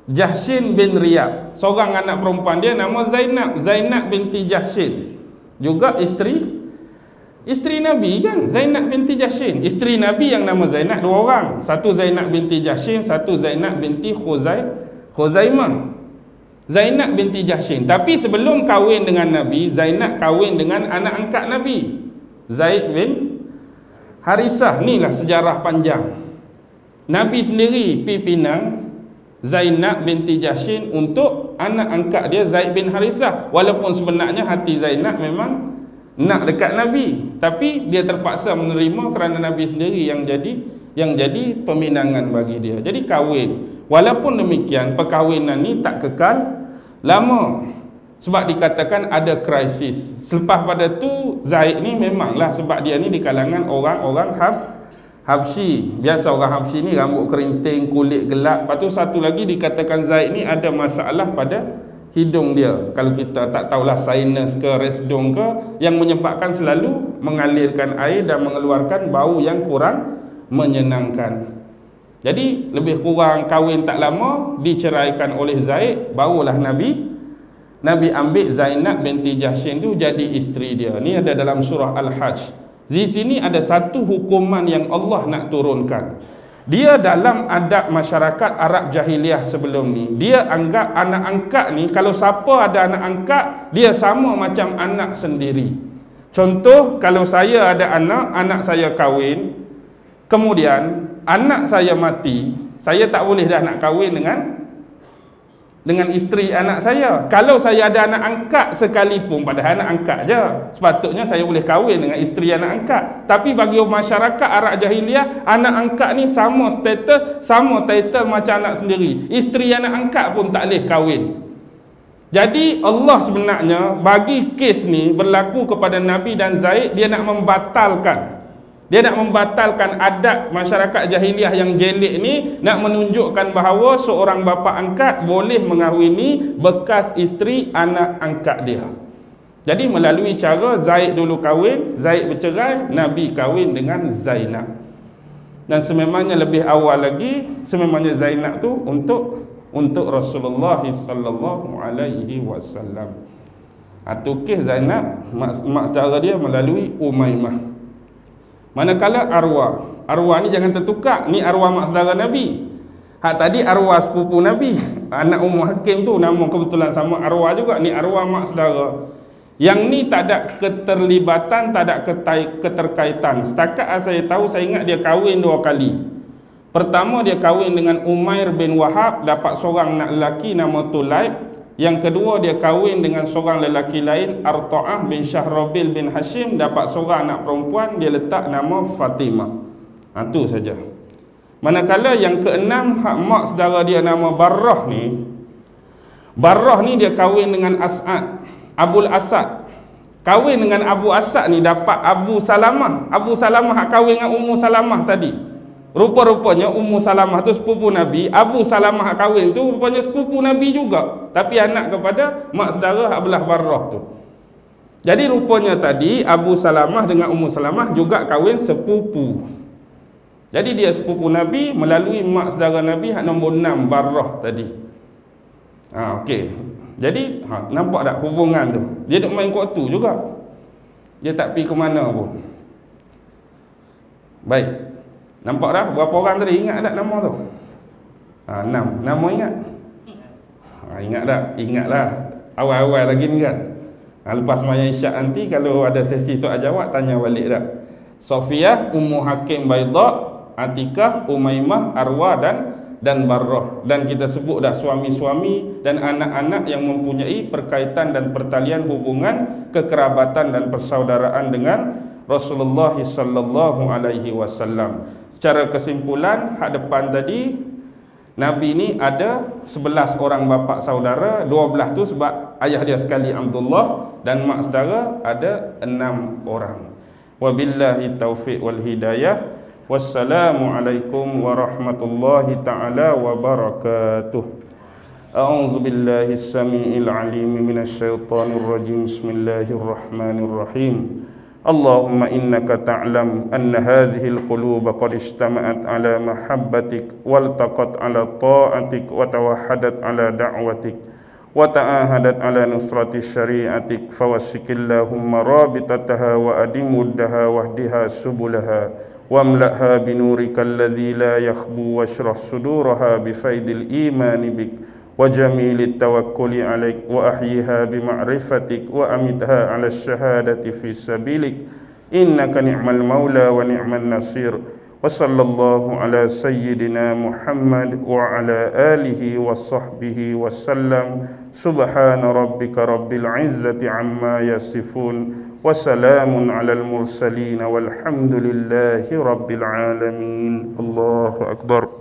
Jahshin bin Riyad. Seorang anak perempuan dia nama Zainab binti Jahshin. Juga isteri Nabi kan, Zainab binti Jahshin. Isteri Nabi yang nama Zainab 2 orang. Satu Zainab binti Jahshin, satu Zainab binti Khuzaimah. Zainab binti Jahshin. Tapi sebelum kahwin dengan Nabi, Zainab kahwin dengan anak angkat Nabi, Zaid bin Harisah. Inilah sejarah panjang. Nabi sendiri pi pinang Zainab binti Jahshin untuk anak angkat dia Zaid bin Harisah. Walaupun sebenarnya hati Zainab memang nak dekat Nabi, tapi dia terpaksa menerima kerana Nabi sendiri yang jadi peminangan bagi dia. Jadi kahwin. Walaupun demikian, perkahwinan ni tak kekal lama. Sebab dikatakan ada krisis. Selepas pada tu Zaid ni memanglah, sebab dia ni di kalangan orang-orang Habsyi. Biasa orang Habsyi ni rambut kerinting, kulit gelap. Lepas tu satu lagi dikatakan Zaid ni ada masalah pada hidung dia. Kalau kita tak tahulah sinus ke resdung ke, yang menyebabkan selalu mengalirkan air dan mengeluarkan bau yang kurang menyenangkan. Jadi lebih kurang kahwin tak lama, diceraikan oleh Zaid. Barulah Nabi Nabi ambil Zainab binti Jahsyin tu jadi isteri dia. Ni ada dalam surah Al-Hajj. Di sini ada satu hukuman yang Allah nak turunkan. Dia dalam adab masyarakat Arab jahiliah sebelum ni, dia anggap anak angkat ni, kalau siapa ada anak angkat, dia sama macam anak sendiri. Contoh, kalau saya ada anak saya kahwin, kemudian anak saya mati, saya tak boleh dah nak kahwin dengan isteri anak saya. Kalau saya ada anak angkat sekalipun, padahal anak angkat je, sepatutnya saya boleh kahwin dengan isteri anak angkat. Tapi bagi masyarakat Arab jahiliah, anak angkat ni sama status, sama title macam anak sendiri. Isteri anak angkat pun tak boleh kahwin. Jadi Allah sebenarnya bagi kes ni berlaku kepada Nabi dan Zaid, dia nak membatalkan. Dia nak membatalkan adat masyarakat jahiliah yang jelek ni, nak menunjukkan bahawa seorang bapa angkat boleh mengahwini bekas isteri anak angkat dia. Jadi melalui cara Zaid dulu kahwin, Zaid bercerai, Nabi kahwin dengan Zainab. Dan sememangnya lebih awal lagi, sememangnya Zainab tu untuk Rasulullah sallallahu alaihi wasallam. Atau kes Zainab, mak saudara dia melalui Umaymah. Manakala arwah ni jangan tertukar, ni arwah mak saudara Nabi. Hak tadi arwah sepupu Nabi. Anak Ummu Hakim tu nama kebetulan sama arwah juga, ni arwah mak saudara. Yang ni tak ada keterlibatan, tak ada keterkaitan. Setakat saya tahu, saya ingat dia kahwin 2 kali. Pertama dia kahwin dengan Umair bin Wahab, dapat seorang anak lelaki nama Tulaib. Yang kedua dia kahwin dengan seorang lelaki lain, Arta'ah bin Syahrabil bin Hashim, dapat seorang anak perempuan, dia letak nama Fatimah. Itu saja. Manakala yang keenam, hak mak saudara dia nama Barrah ni dia kahwin dengan As'ad, Abul Asad. Kahwin dengan Abu Asad ni dapat Abu Salamah. Abu Salamah hak kahwin dengan Ummu Salamah tadi. Rupa-rupanya Ummu Salamah tu sepupu Nabi, Abu Salamah kahwin tu rupanya sepupu Nabi juga, tapi anak kepada mak saudara hak belah Barrah tu. Jadi rupanya tadi Abu Salamah dengan Ummu Salamah juga kahwin sepupu. Jadi dia sepupu Nabi melalui mak saudara Nabi hak nombor 6 Barrah tadi. Okey. Jadi nampak tak hubungan tu? Dia duk main kot tu juga. Dia tak pergi ke mana pun. Baik. Nampak dah berapa orang tadi? Ingat tak nama tu? 6. Nama ingat? Ingat tak? Ingatlah. Awal-awal lagi ni kan. Lepas sembahyang isyak nanti, kalau ada sesi soal jawab, tanya balik dah. Sofiyah, Ummu Hakim Baidah, Atikah, Umaymah, Arwah dan Barrah. Dan kita sebut dah suami-suami dan anak-anak yang mempunyai perkaitan dan pertalian hubungan, kekerabatan dan persaudaraan dengan Rasulullah sallallahu alaihi wasallam. Secara kesimpulan, hak depan tadi, Nabi ni ada 11 orang bapa saudara, 12 tu sebab ayah dia sekali Abdullah, dan mak saudara ada 6 orang. Wabillahi taufiq wal hidayah. Wassalamualaikum warahmatullahi ta'ala wabarakatuh. A'udzu billahi as-sami'il 'alim minasyaitonir rajim. Bismillahirrahmanirrahim. اللهم إنك تعلم أن هذه القلوب قد اجتمعت على محبتك والتقت على طاعتك وتوحدت على دعوتك وتعاهدت على نصرة شريعتك فوسك اللهم رابطتها وأدم ودها واهدها سبلها واملأها بنورك الذي لا يخبو واشرح صدورها بفيض الإيمان بك وجميل التوكل عليك وأحيها بمعرفتك وأمتها على الشهادة في سبيلك إنك نعم المولى ونعم النصير وصلى الله على سيدنا محمد وعلى آله وصحبه وسلم سبحان ربك رب العزة عما يصفون وسلام على المرسلين والحمد لله رب العالمين. الله أكبر.